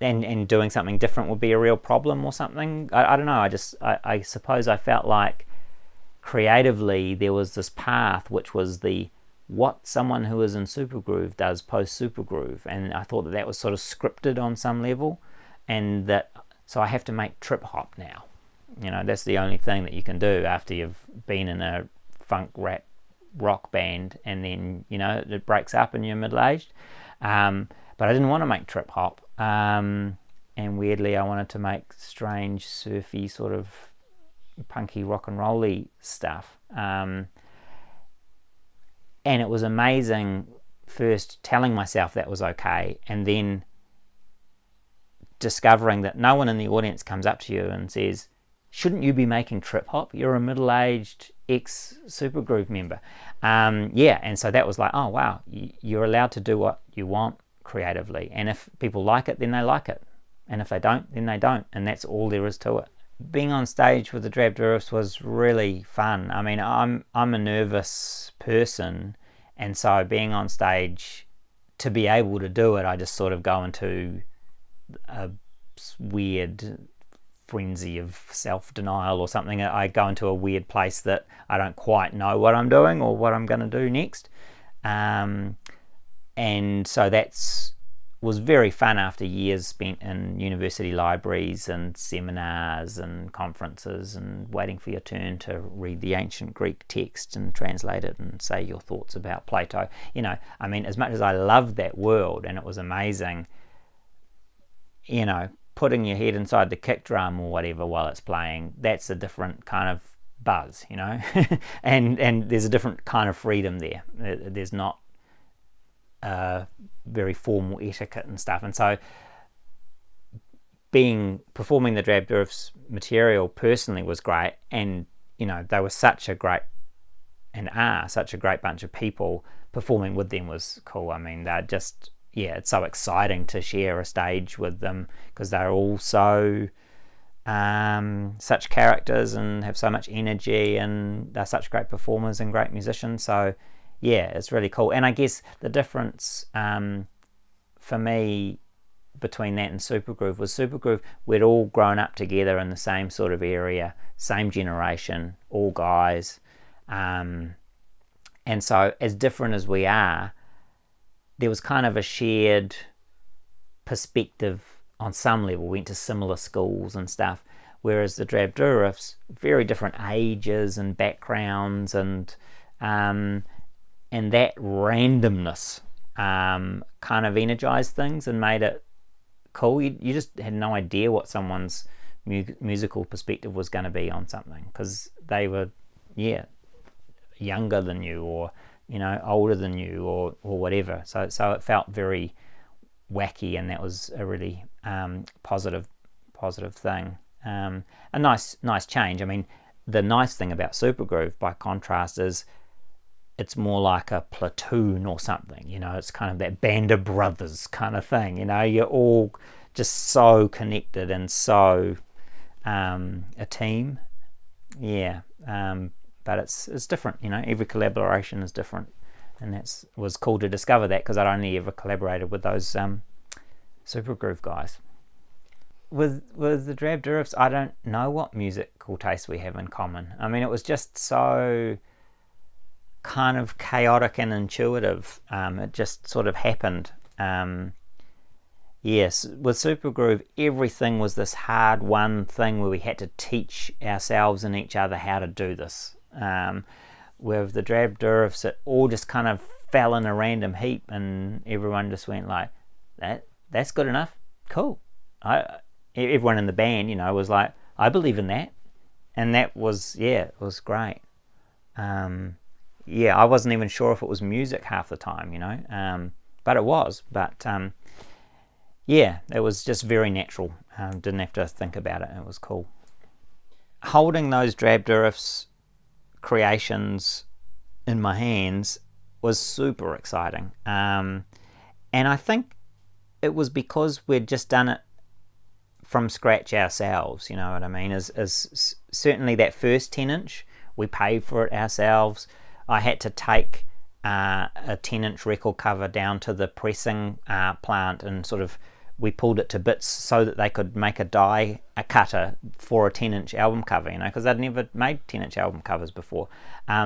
and doing something different would be a real problem or something. I don't know. I suppose I felt like creatively there was this path which was what someone who is in Supergroove does post Supergroove, and I thought that was sort of scripted on some level, and that so I have to make trip hop now. That's the only thing that you can do after you've been in a funk rap rock band, and then it breaks up and you're middle-aged. But I didn't want to make trip hop, and weirdly I wanted to make strange surfy sort of punky rock and rolly stuff. And it was amazing first telling myself that was okay, and then discovering that no one in the audience comes up to you and says, shouldn't you be making trip hop? You're a middle-aged ex-Supergroove member. And so that was like, oh wow, you're allowed to do what you want creatively, and if people like it, then they like it, and if they don't, then they don't, and that's all there is to it. Being on stage with the Drab Douriffs was really fun. I mean, I'm a nervous person, and so being on stage, to be able to do it, I just sort of go into a weird frenzy of self-denial or something. I go into a weird place that I don't quite know what I'm doing or what I'm going to do next. And so was very fun after years spent in university libraries and seminars and conferences and waiting for your turn to read the ancient Greek text and translate it and say your thoughts about Plato. I mean, as much as I loved that world and it was amazing, putting your head inside the kick drum or whatever while it's playing, that's a different kind of buzz, and there's a different kind of freedom there. There's not very formal etiquette and stuff, and so performing the Drab Douriffs material personally was great, and they were such a great bunch of people. Performing with them was cool. I mean, they're just, it's so exciting to share a stage with them because they're all so such characters and have so much energy, and they're such great performers and great musicians. So it's really cool. And I guess the difference for me between that and Supergroove was we'd all grown up together in the same sort of area, same generation, all guys, and so as different as we are, there was kind of a shared perspective on some level. We went to similar schools and stuff, whereas the Drab Douriffs, very different ages and backgrounds, and that randomness kind of energized things and made it cool. You just had no idea what someone's musical perspective was going to be on something, because they were younger than you, or older than you, or whatever. So it felt very wacky, and that was a really positive thing. A nice change. I mean, the nice thing about Supergroove, by contrast, is it's more like a platoon or something. It's kind of that band of brothers kind of thing. You're all just so connected and so a team. But it's different. Every collaboration is different, and that was cool to discover that, because I'd only ever collaborated with those Supergroove guys. With the Drab Douriffs, I don't know what musical taste we have in common. I mean, it was just so kind of chaotic and intuitive. It just sort of happened, yes, with Super Groove, everything was this hard one thing where we had to teach ourselves and each other how to do this. With the Drab Durifs, it all just kind of fell in a random heap, and everyone just went like, that's good enough, cool. Everyone in the band, was like, I believe in that, and that was, it was great. I wasn't even sure if it was music half the time, but it was. But it was just very natural. Didn't have to think about it. It was cool. Holding those Drab Durifs creations in my hands was super exciting. And I think it was because we'd just done it from scratch ourselves, you know what I mean? As certainly that first 10-inch, we paid for it ourselves. I had to take a 10-inch record cover down to the pressing plant, and sort of we pulled it to bits so that they could make a cutter for a 10-inch album cover, because I'd never made 10-inch album covers before.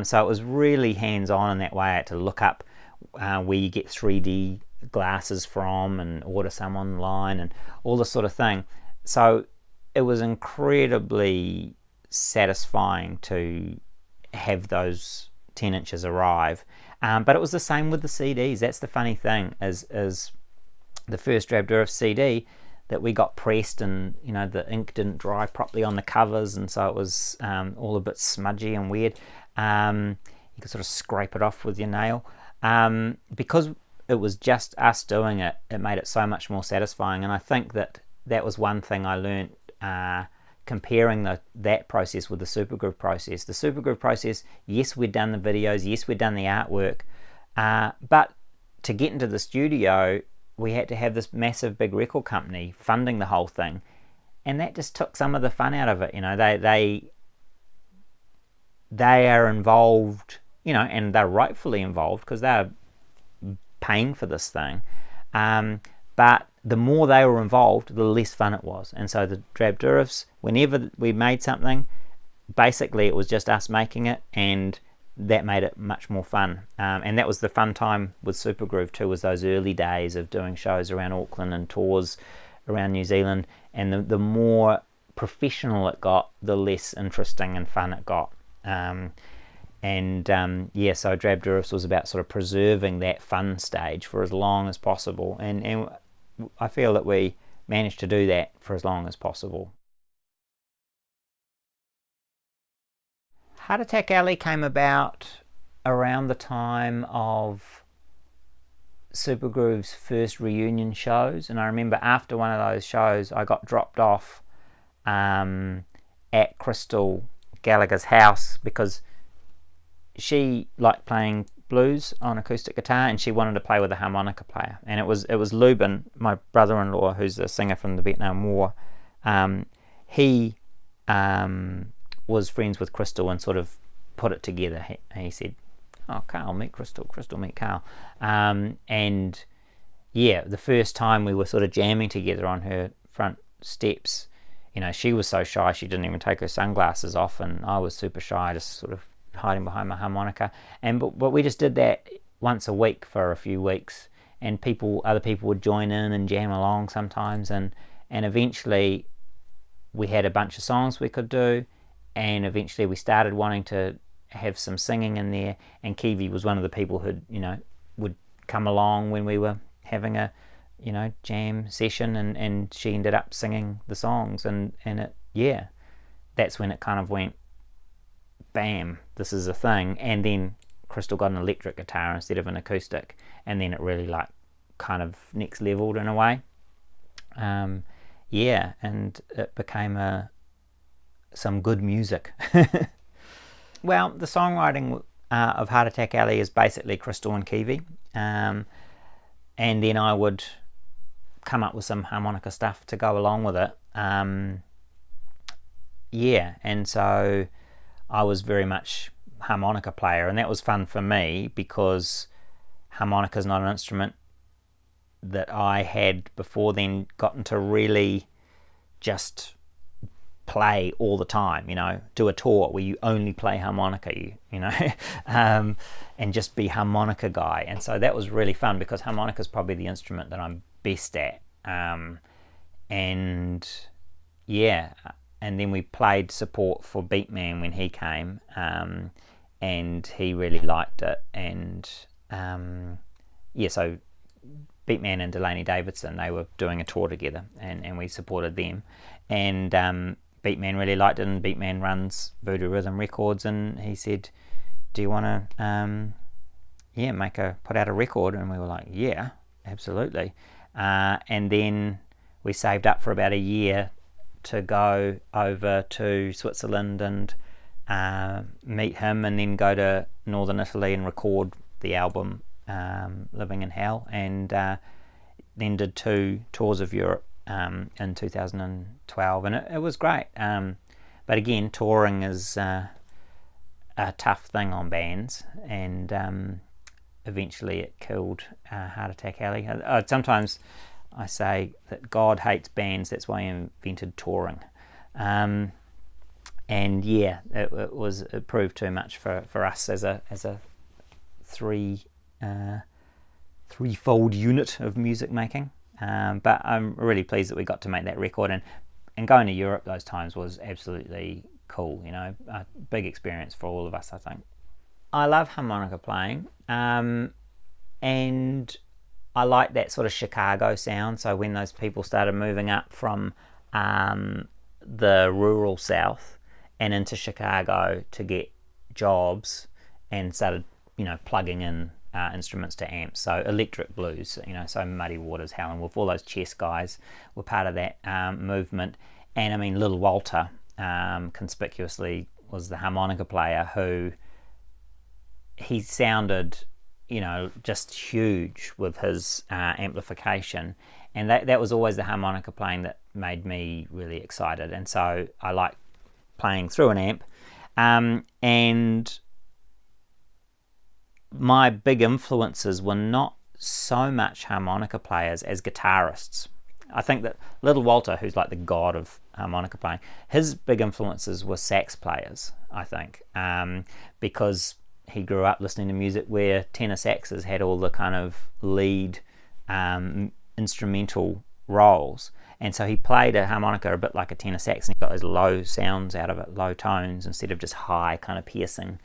So it was really hands-on in that way. I had to look up where you get 3D glasses from and order some online and all this sort of thing. So it was incredibly satisfying to have those 10 inches arrive. But it was the same with the CDs. That's the funny thing, is the first Drab Durif CD that we got pressed, and the ink didn't dry properly on the covers, and so it was all a bit smudgy and weird. You could sort of scrape it off with your nail. Because it was just us doing it, it made it so much more satisfying. And I think that was one thing I learned comparing that process with the Super Groove process. The Super Groove process, yes, we'd done the videos, yes, we'd done the artwork, but to get into the studio, we had to have this massive big record company funding the whole thing, and that just took some of the fun out of it. They are involved, and they're rightfully involved because they're paying for this thing. But the more they were involved, the less fun it was. And so the Drab Durifs, whenever we made something, basically it was just us making it, and that made it much more fun. And that was the fun time with Super Groove too, was those early days of doing shows around Auckland and tours around New Zealand. And the more professional it got, the less interesting and fun it got. So Drab Durifs was about sort of preserving that fun stage for as long as possible, and I feel that we managed to do that for as long as possible. Heart Attack Alley came about around the time of Super Groove's first reunion shows, and I remember after one of those shows I got dropped off at Crystal Gallagher's house because she liked playing blues on acoustic guitar, and she wanted to play with a harmonica player. And it was Lubin, my brother-in-law, who's a singer from the Vietnam War. He was friends with Crystal and sort of put it together. He said, "Oh, Karl, meet Crystal. Crystal, meet Karl." The first time we were sort of jamming together on her front steps, she was so shy she didn't even take her sunglasses off, and I was super shy, just sort of hiding behind my harmonica. But we just did that once a week for a few weeks, and other people would join in and jam along sometimes, and eventually we had a bunch of songs we could do, and eventually we started wanting to have some singing in there, and Kiwi was one of the people who would come along when we were having a jam session, and she ended up singing the songs, and that's when it kind of went bam, this is a thing. And then Crystal got an electric guitar instead of an acoustic, and then it really kind of next leveled in a way. And it became some good music. Well, the songwriting of Heart Attack Alley is basically Crystal and Kiwi, and then I would come up with some harmonica stuff to go along with it. And so I was very much harmonica player, and that was fun for me because harmonica is not an instrument that I had before then gotten to really just play all the time, do a tour where you only play harmonica, and just be harmonica guy. And so that was really fun because harmonica is probably the instrument that I'm best at And yeah, and then we played support for Beatman when he came, and he really liked it. And so Beatman and Delaney Davidson, they were doing a tour together, and we supported them. And Beatman really liked it, and Beatman runs Voodoo Rhythm Records, and he said, do you want to put out a record? And we were like, yeah, absolutely. And then we saved up for about a year to go over to Switzerland and meet him, and then go to northern Italy and record the album Living in Hell, and then did 2 tours of Europe in 2012, and it was great. But again, touring is a tough thing on bands, and eventually it killed Heart Attack Alley. Sometimes I say that God hates bands, that's why he invented touring. And yeah, it proved too much for us as a threefold unit of music making. But I'm really pleased that we got to make that record, and going to Europe those times was absolutely cool, a big experience for all of us, I think. I love harmonica playing, and I like that sort of Chicago sound. So when those people started moving up from the rural South and into Chicago to get jobs, and started, plugging in instruments to amps, so electric blues, so Muddy Waters, Howlin' Wolf, all those chess guys were part of that movement. And I mean, Little Walter conspicuously was the harmonica player, who he sounded, just huge with his amplification, and that was always the harmonica playing that made me really excited. And so I like playing through an amp, and my big influences were not so much harmonica players as guitarists. I think that Little Walter, who's like the god of harmonica playing, his big influences were sax players, I think, because he grew up listening to music where tenor saxes had all the kind of lead instrumental roles, and so he played a harmonica a bit like a tenor sax, and he got those low sounds out of it, low tones, instead of just high kind of piercing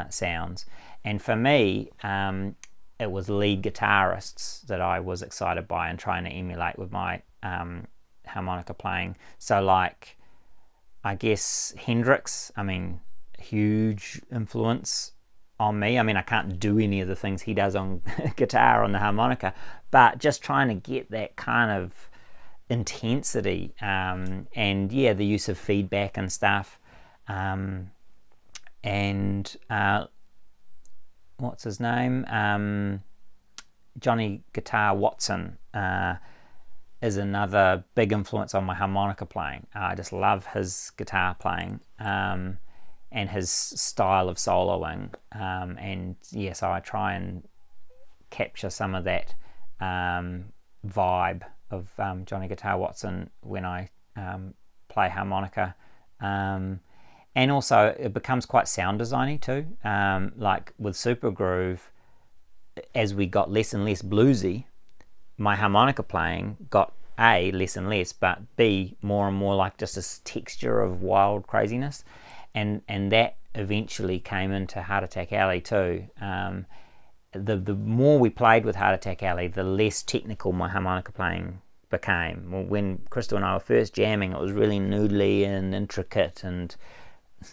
sounds. And for me, it was lead guitarists that I was excited by and trying to emulate with my harmonica playing. So like, I guess Hendrix, huge influence on me. I can't do any of the things he does on guitar on the harmonica, but just trying to get that kind of intensity, and yeah, the use of feedback and stuff, and what's his name, Johnny Guitar Watson is another big influence on my harmonica playing. I just love his guitar playing, and his style of soloing, and yeah, so I try and capture some of that vibe of Johnny Guitar Watson when I play harmonica, and also it becomes quite sound designy too. Like with Super Groove, as we got less and less bluesy, my harmonica playing got A, less and less, but B, more and more like just this texture of wild craziness, and that eventually came into Heart Attack Alley too. The more we played with Heart Attack Alley, the less technical my harmonica playing became. When Crystal and I were first jamming, it was really noodly and intricate and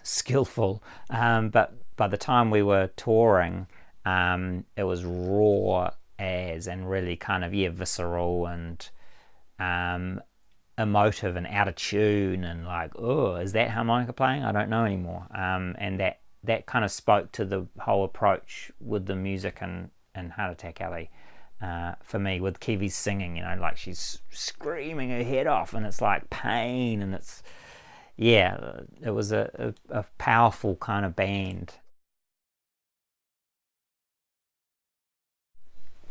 skillful, but by the time we were touring, it was raw as, and really kind of visceral and emotive and out of tune, and like, oh, is that harmonica playing? I don't know anymore. And that kind of spoke to the whole approach with the music and Heart Attack Alley, for me, with Kiwi's singing, like she's screaming her head off, and it's like pain, and it's, yeah, it was a powerful kind of band.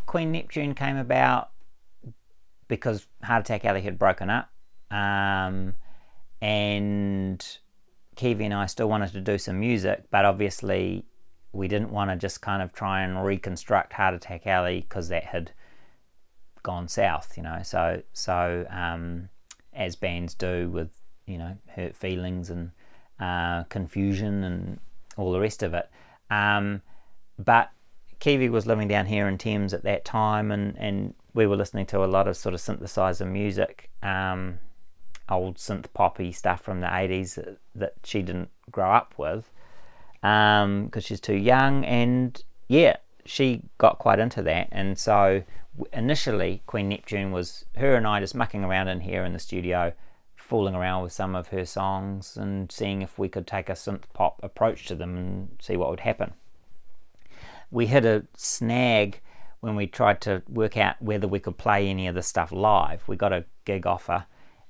Queen Neptune came about because Heart Attack Alley had broken up, and Kiwi and I still wanted to do some music, but obviously we didn't want to just kind of try and reconstruct Heart Attack Alley, because that had gone south, so as bands do, with hurt feelings and confusion and all the rest of it. But Kiwi was living down here in Thames at that time, and we were listening to a lot of sort of synthesizer music, old synth poppy stuff from the 80s that she didn't grow up with, because she's too young. And yeah, she got quite into that. And so initially Queen Neptune was her and I just mucking around in here in the studio, fooling around with some of her songs and seeing if we could take a synth pop approach to them and see what would happen. We hit a snag when we tried to work out whether we could play any of this stuff live. We got a gig offer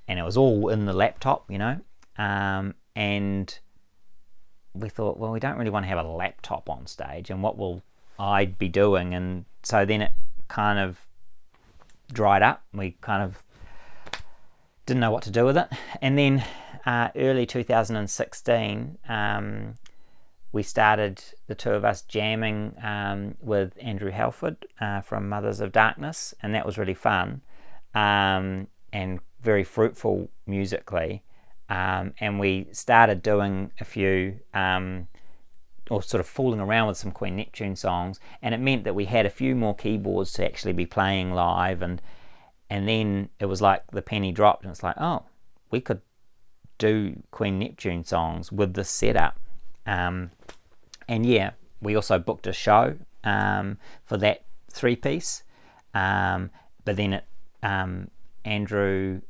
and it was all in the laptop, and we thought, well, we don't really want to have a laptop on stage, and what will I be doing? And so then it kind of dried up. We kind of didn't know what to do with it. And then early 2016, we started, the two of us, jamming with Andrew Halford from Mothers of Darkness, and that was really fun and very fruitful musically. And we started doing a few, or sort of fooling around with some Queen Neptune songs, and it meant that we had a few more keyboards to actually be playing live, and then it was like the penny dropped, and it's like, oh, we could do Queen Neptune songs with this setup. And yeah, we also booked a show for that 3-piece, but then Andrew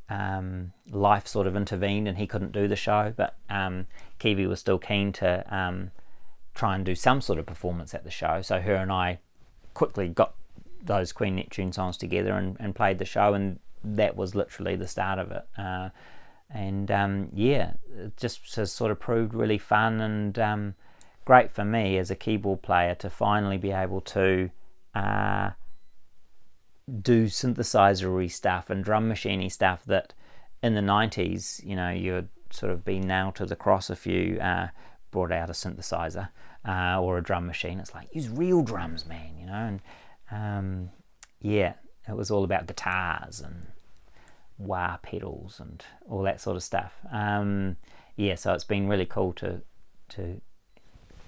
life sort of intervened and he couldn't do the show, but Kiwi was still keen to try and do some sort of performance at the show, so her and I quickly got those Queen Neptune songs together and played the show, and that was literally the start of it. Yeah, it just has sort of proved really fun and great for me as a keyboard player to finally be able to do synthesizer-y stuff and drum machine-y stuff that in the 90s, you'd sort of be nailed to the cross if you brought out a synthesizer or a drum machine. It's like, use real drums, man, and yeah, it was all about guitars and wah pedals and all that sort of stuff. Yeah, so it's been really cool to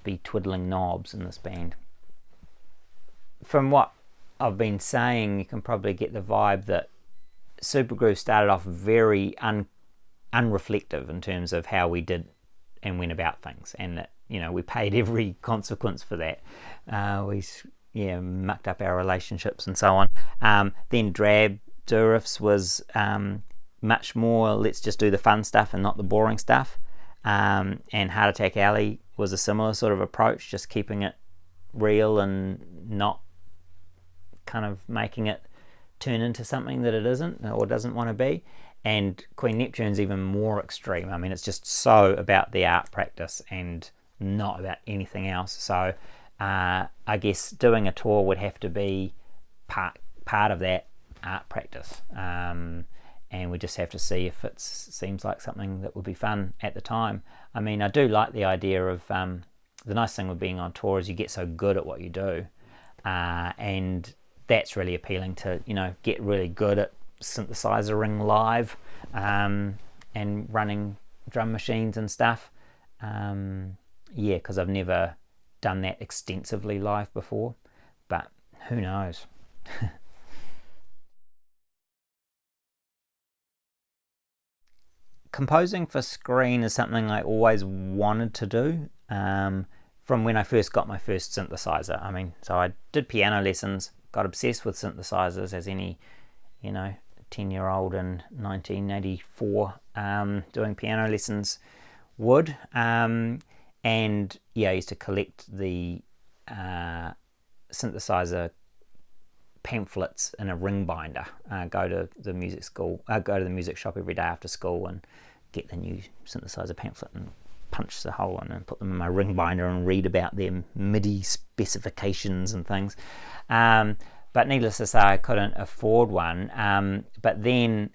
be twiddling knobs in this band. From what I've been saying, you can probably get the vibe that Supergroove started off very unreflective in terms of how we did and went about things, and that we paid every consequence for that. We mucked up our relationships and so on. Then Drab Durifs was much more, let's just do the fun stuff and not the boring stuff. And Heart Attack Alley was a similar sort of approach, just keeping it real and not kind of making it turn into something that it isn't or doesn't want to be. And Queen Neptune's even more extreme. I mean, it's just so about the art practice and not about anything else. So I guess doing a tour would have to be part of that art practice, and we just have to see if it seems like something that would be fun at the time. I mean, I do like the idea of the nice thing with being on tour is you get so good at what you do, and that's really appealing to get really good at synthesizing live and running drum machines and stuff. Yeah, because I've never done that extensively live before, but who knows. Composing for screen is something I always wanted to do from when I first got my first synthesizer. I mean, so I did piano lessons, got obsessed with synthesizers as any 10-year-old in 1984 doing piano lessons would. And yeah, I used to collect the synthesizer pamphlets in a ring binder. Go to the music shop every day after school and get the new synthesizer pamphlet and punch the hole in and put them in my ring binder and read about their MIDI specifications and things. But needless to say, I couldn't afford one. But then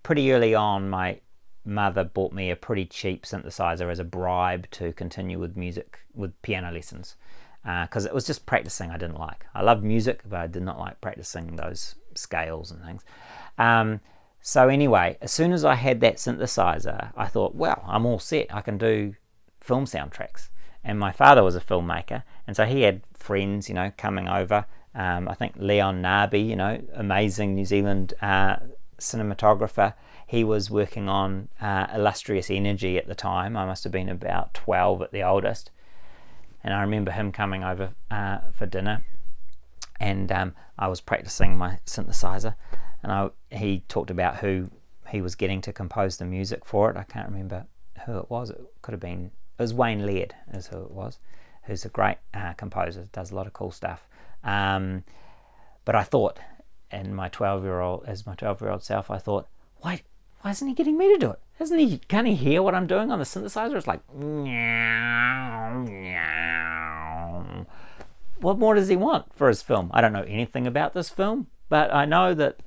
pretty early on, my mother bought me a pretty cheap synthesizer as a bribe to continue with piano lessons. because it was just practicing I didn't like. I loved music, but I did not like practicing those scales and things. So anyway, as soon as I had that synthesizer, I thought, well, I'm all set. I can do film soundtracks. And my father was a filmmaker, and so he had friends, coming over. I think Leon Narby, amazing New Zealand cinematographer. He was working on Illustrious Energy at the time. I must have been about 12 at the oldest. And I remember him coming over for dinner, and I was practicing my synthesizer, and he talked about who he was getting to compose the music for it. I can't remember who it was. It was Wayne Laird is who it was, who's a great composer, does a lot of cool stuff. But I thought, as my 12-year-old self, I thought, why isn't he getting me to do it? Can't he hear what I'm doing on the synthesizer? It's like, meow, meow. What more does he want for his film? I don't know anything about this film, but I know that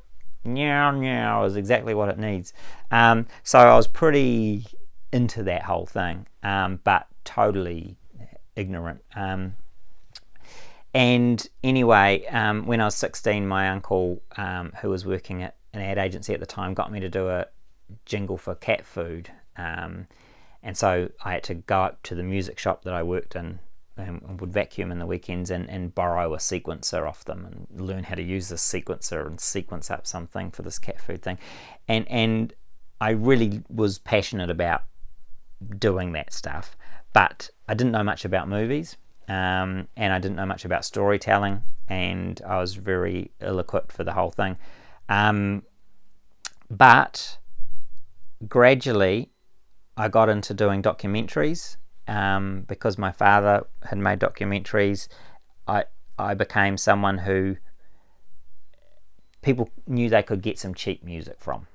meow, meow is exactly what it needs. So I was pretty into that whole thing, but totally ignorant. And anyway, when I was 16, my uncle, who was working at an ad agency at the time, got me to do a jingle for cat food. And so I had to go up to the music shop that I worked in and would vacuum in the weekends and borrow a sequencer off them and learn how to use this sequencer and sequence up something for this cat food thing. And I really was passionate about doing that stuff, but I didn't know much about movies, and I didn't know much about storytelling, and I was very ill-equipped for the whole thing. But gradually I got into doing documentaries, because my father had made documentaries. I became someone who people knew they could get some cheap music from.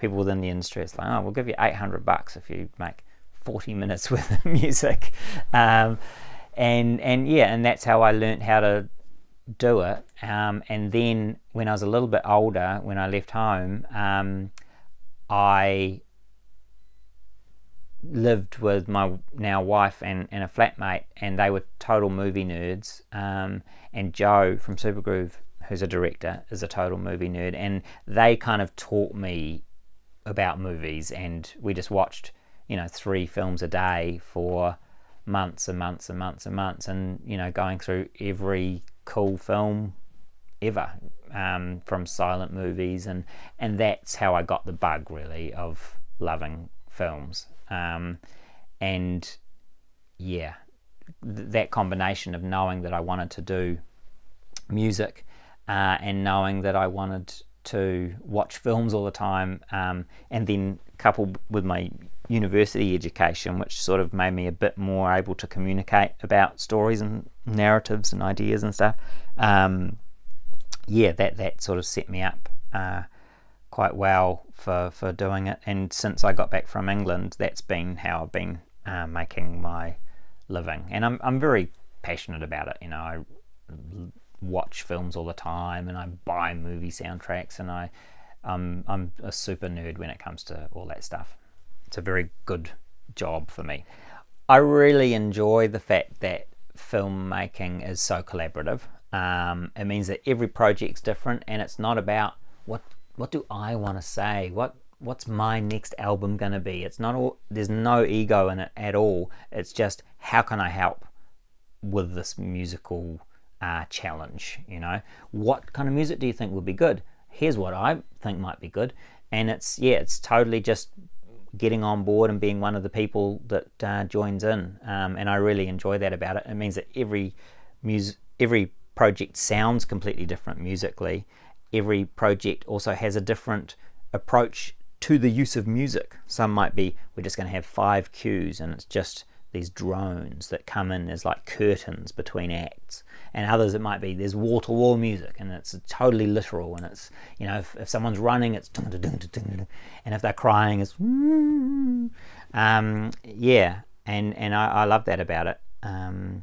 People within the industry, it's like, oh, we'll give you $800 if you make 40 minutes worth of music. And that's how I learnt how to do it. And then when I was a little bit older, when I left home, I lived with my now wife and a flatmate, and they were total movie nerds. And Joe from Supergroove, who's a director, is a total movie nerd, and they kind of taught me about movies, and we just watched 3 films a day for months and months and months and months, and going through every cool film ever, from silent movies, and that's how I got the bug, really, of loving films. And yeah, that combination of knowing that I wanted to do music, and knowing that I wanted to watch films all the time, and then coupled with my university education, which sort of made me a bit more able to communicate about stories and narratives and ideas and stuff. That sort of set me up quite well for doing it. And since I got back from England, that's been how I've been making my living. And I'm very passionate about it. I watch films all the time, and I buy movie soundtracks, and I'm a super nerd when it comes to all that stuff. It's a very good job for me. I really enjoy the fact that filmmaking is so collaborative. It means that every project's different, and it's not about what do I want to say, what's my next album going to be. It's not all, there's no ego in it at all. It's just, how can I help with this musical challenge? What kind of music do you think would be good? Here's what I think might be good. And it's totally just getting on board and being one of the people that joins in, and I really enjoy that about it. It means that every project sounds completely different musically. Every project also has a different approach to the use of music. Some might be, we're just going to have 5 cues, and it's just these drones that come in as like curtains between acts. And others, it might be there's wall-to-wall music, and it's totally literal, and it's, if someone's running, it's and if they're crying, it's and I love that about it. And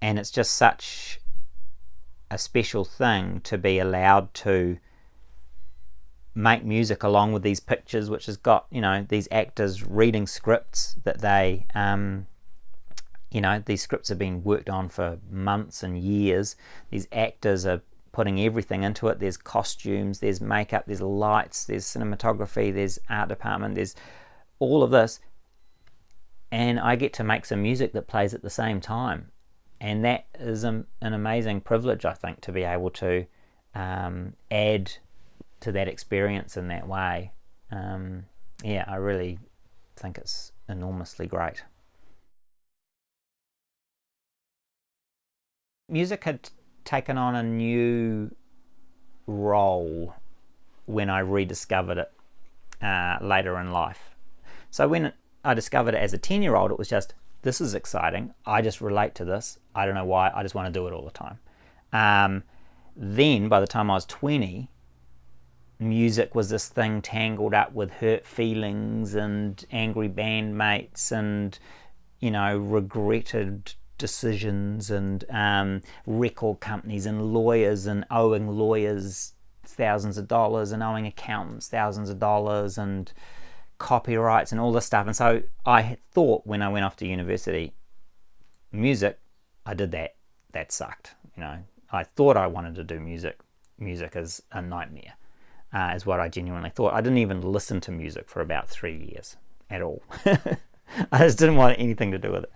it's just such a special thing to be allowed to make music along with these pictures, which has got these actors reading scripts that they you know, these scripts have been worked on for months and years. These actors are putting everything into it. There's costumes, there's makeup, there's lights, there's cinematography, there's art department, there's all of this. And I get to make some music that plays at the same time. And that is an amazing privilege, I think, to be able to add to that experience in that way. Yeah, I really think it's enormously great. Music had taken on a new role when I rediscovered it later in life. So when I discovered it as a 10-year-old, it was just, this is exciting. I just relate to this. I don't know why. I just want to do it all the time. Then by the time I was 20, music was this thing tangled up with hurt feelings and angry bandmates and, you know, regretted decisions and record companies and lawyers and owing lawyers thousands of dollars and owing accountants thousands of dollars and copyrights and all this stuff. And so I thought when I went off to university, music, I did that sucked. You know, I thought I wanted to do music. Music is a nightmare, is what I genuinely thought. I didn't even listen to music for about 3 years at all. I just didn't want anything to do with it.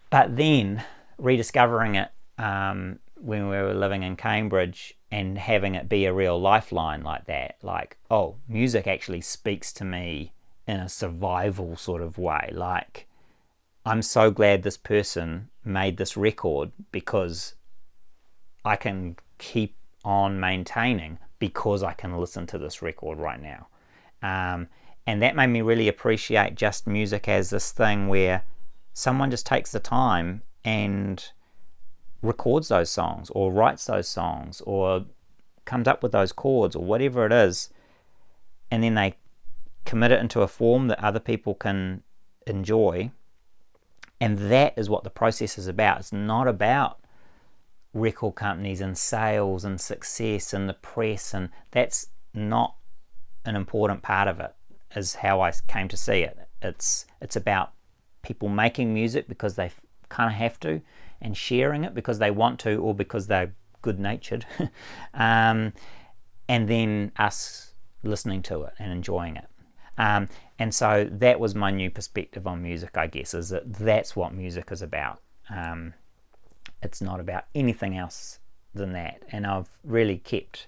But then rediscovering it when we were living in Cambridge and having it be a real lifeline like that, like, oh, music actually speaks to me in a survival sort of way. Like, I'm so glad this person made this record because I can keep on maintaining because I can listen to this record right now. And that made me really appreciate just music as this thing where someone just takes the time and records those songs or writes those songs or comes up with those chords or whatever it is, and then they commit it into a form that other people can enjoy. And that is what the process is about. It's not about record companies and sales and success and the press, and that's not an important part of it, is how I came to see it. It's about people making music because they kind of have to, and sharing it because they want to or because they're good-natured, and then us listening to it and enjoying it. And so that was my new perspective on music, I guess, is that that's what music is about. It's not about anything else than that, and I've really kept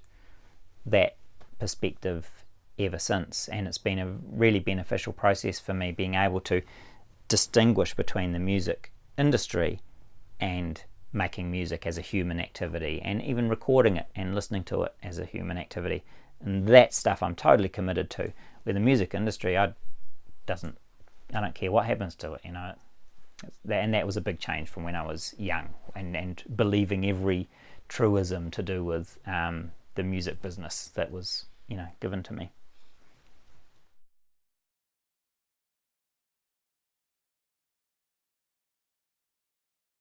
that perspective ever since, and it's been a really beneficial process for me, being able to distinguish between the music industry and making music as a human activity, and even recording it and listening to it as a human activity. And that stuff I'm totally committed to. With the music industry, I don't care what happens to it, you know. And that was a big change from when I was young and believing every truism to do with the music business that was, you know, given to me.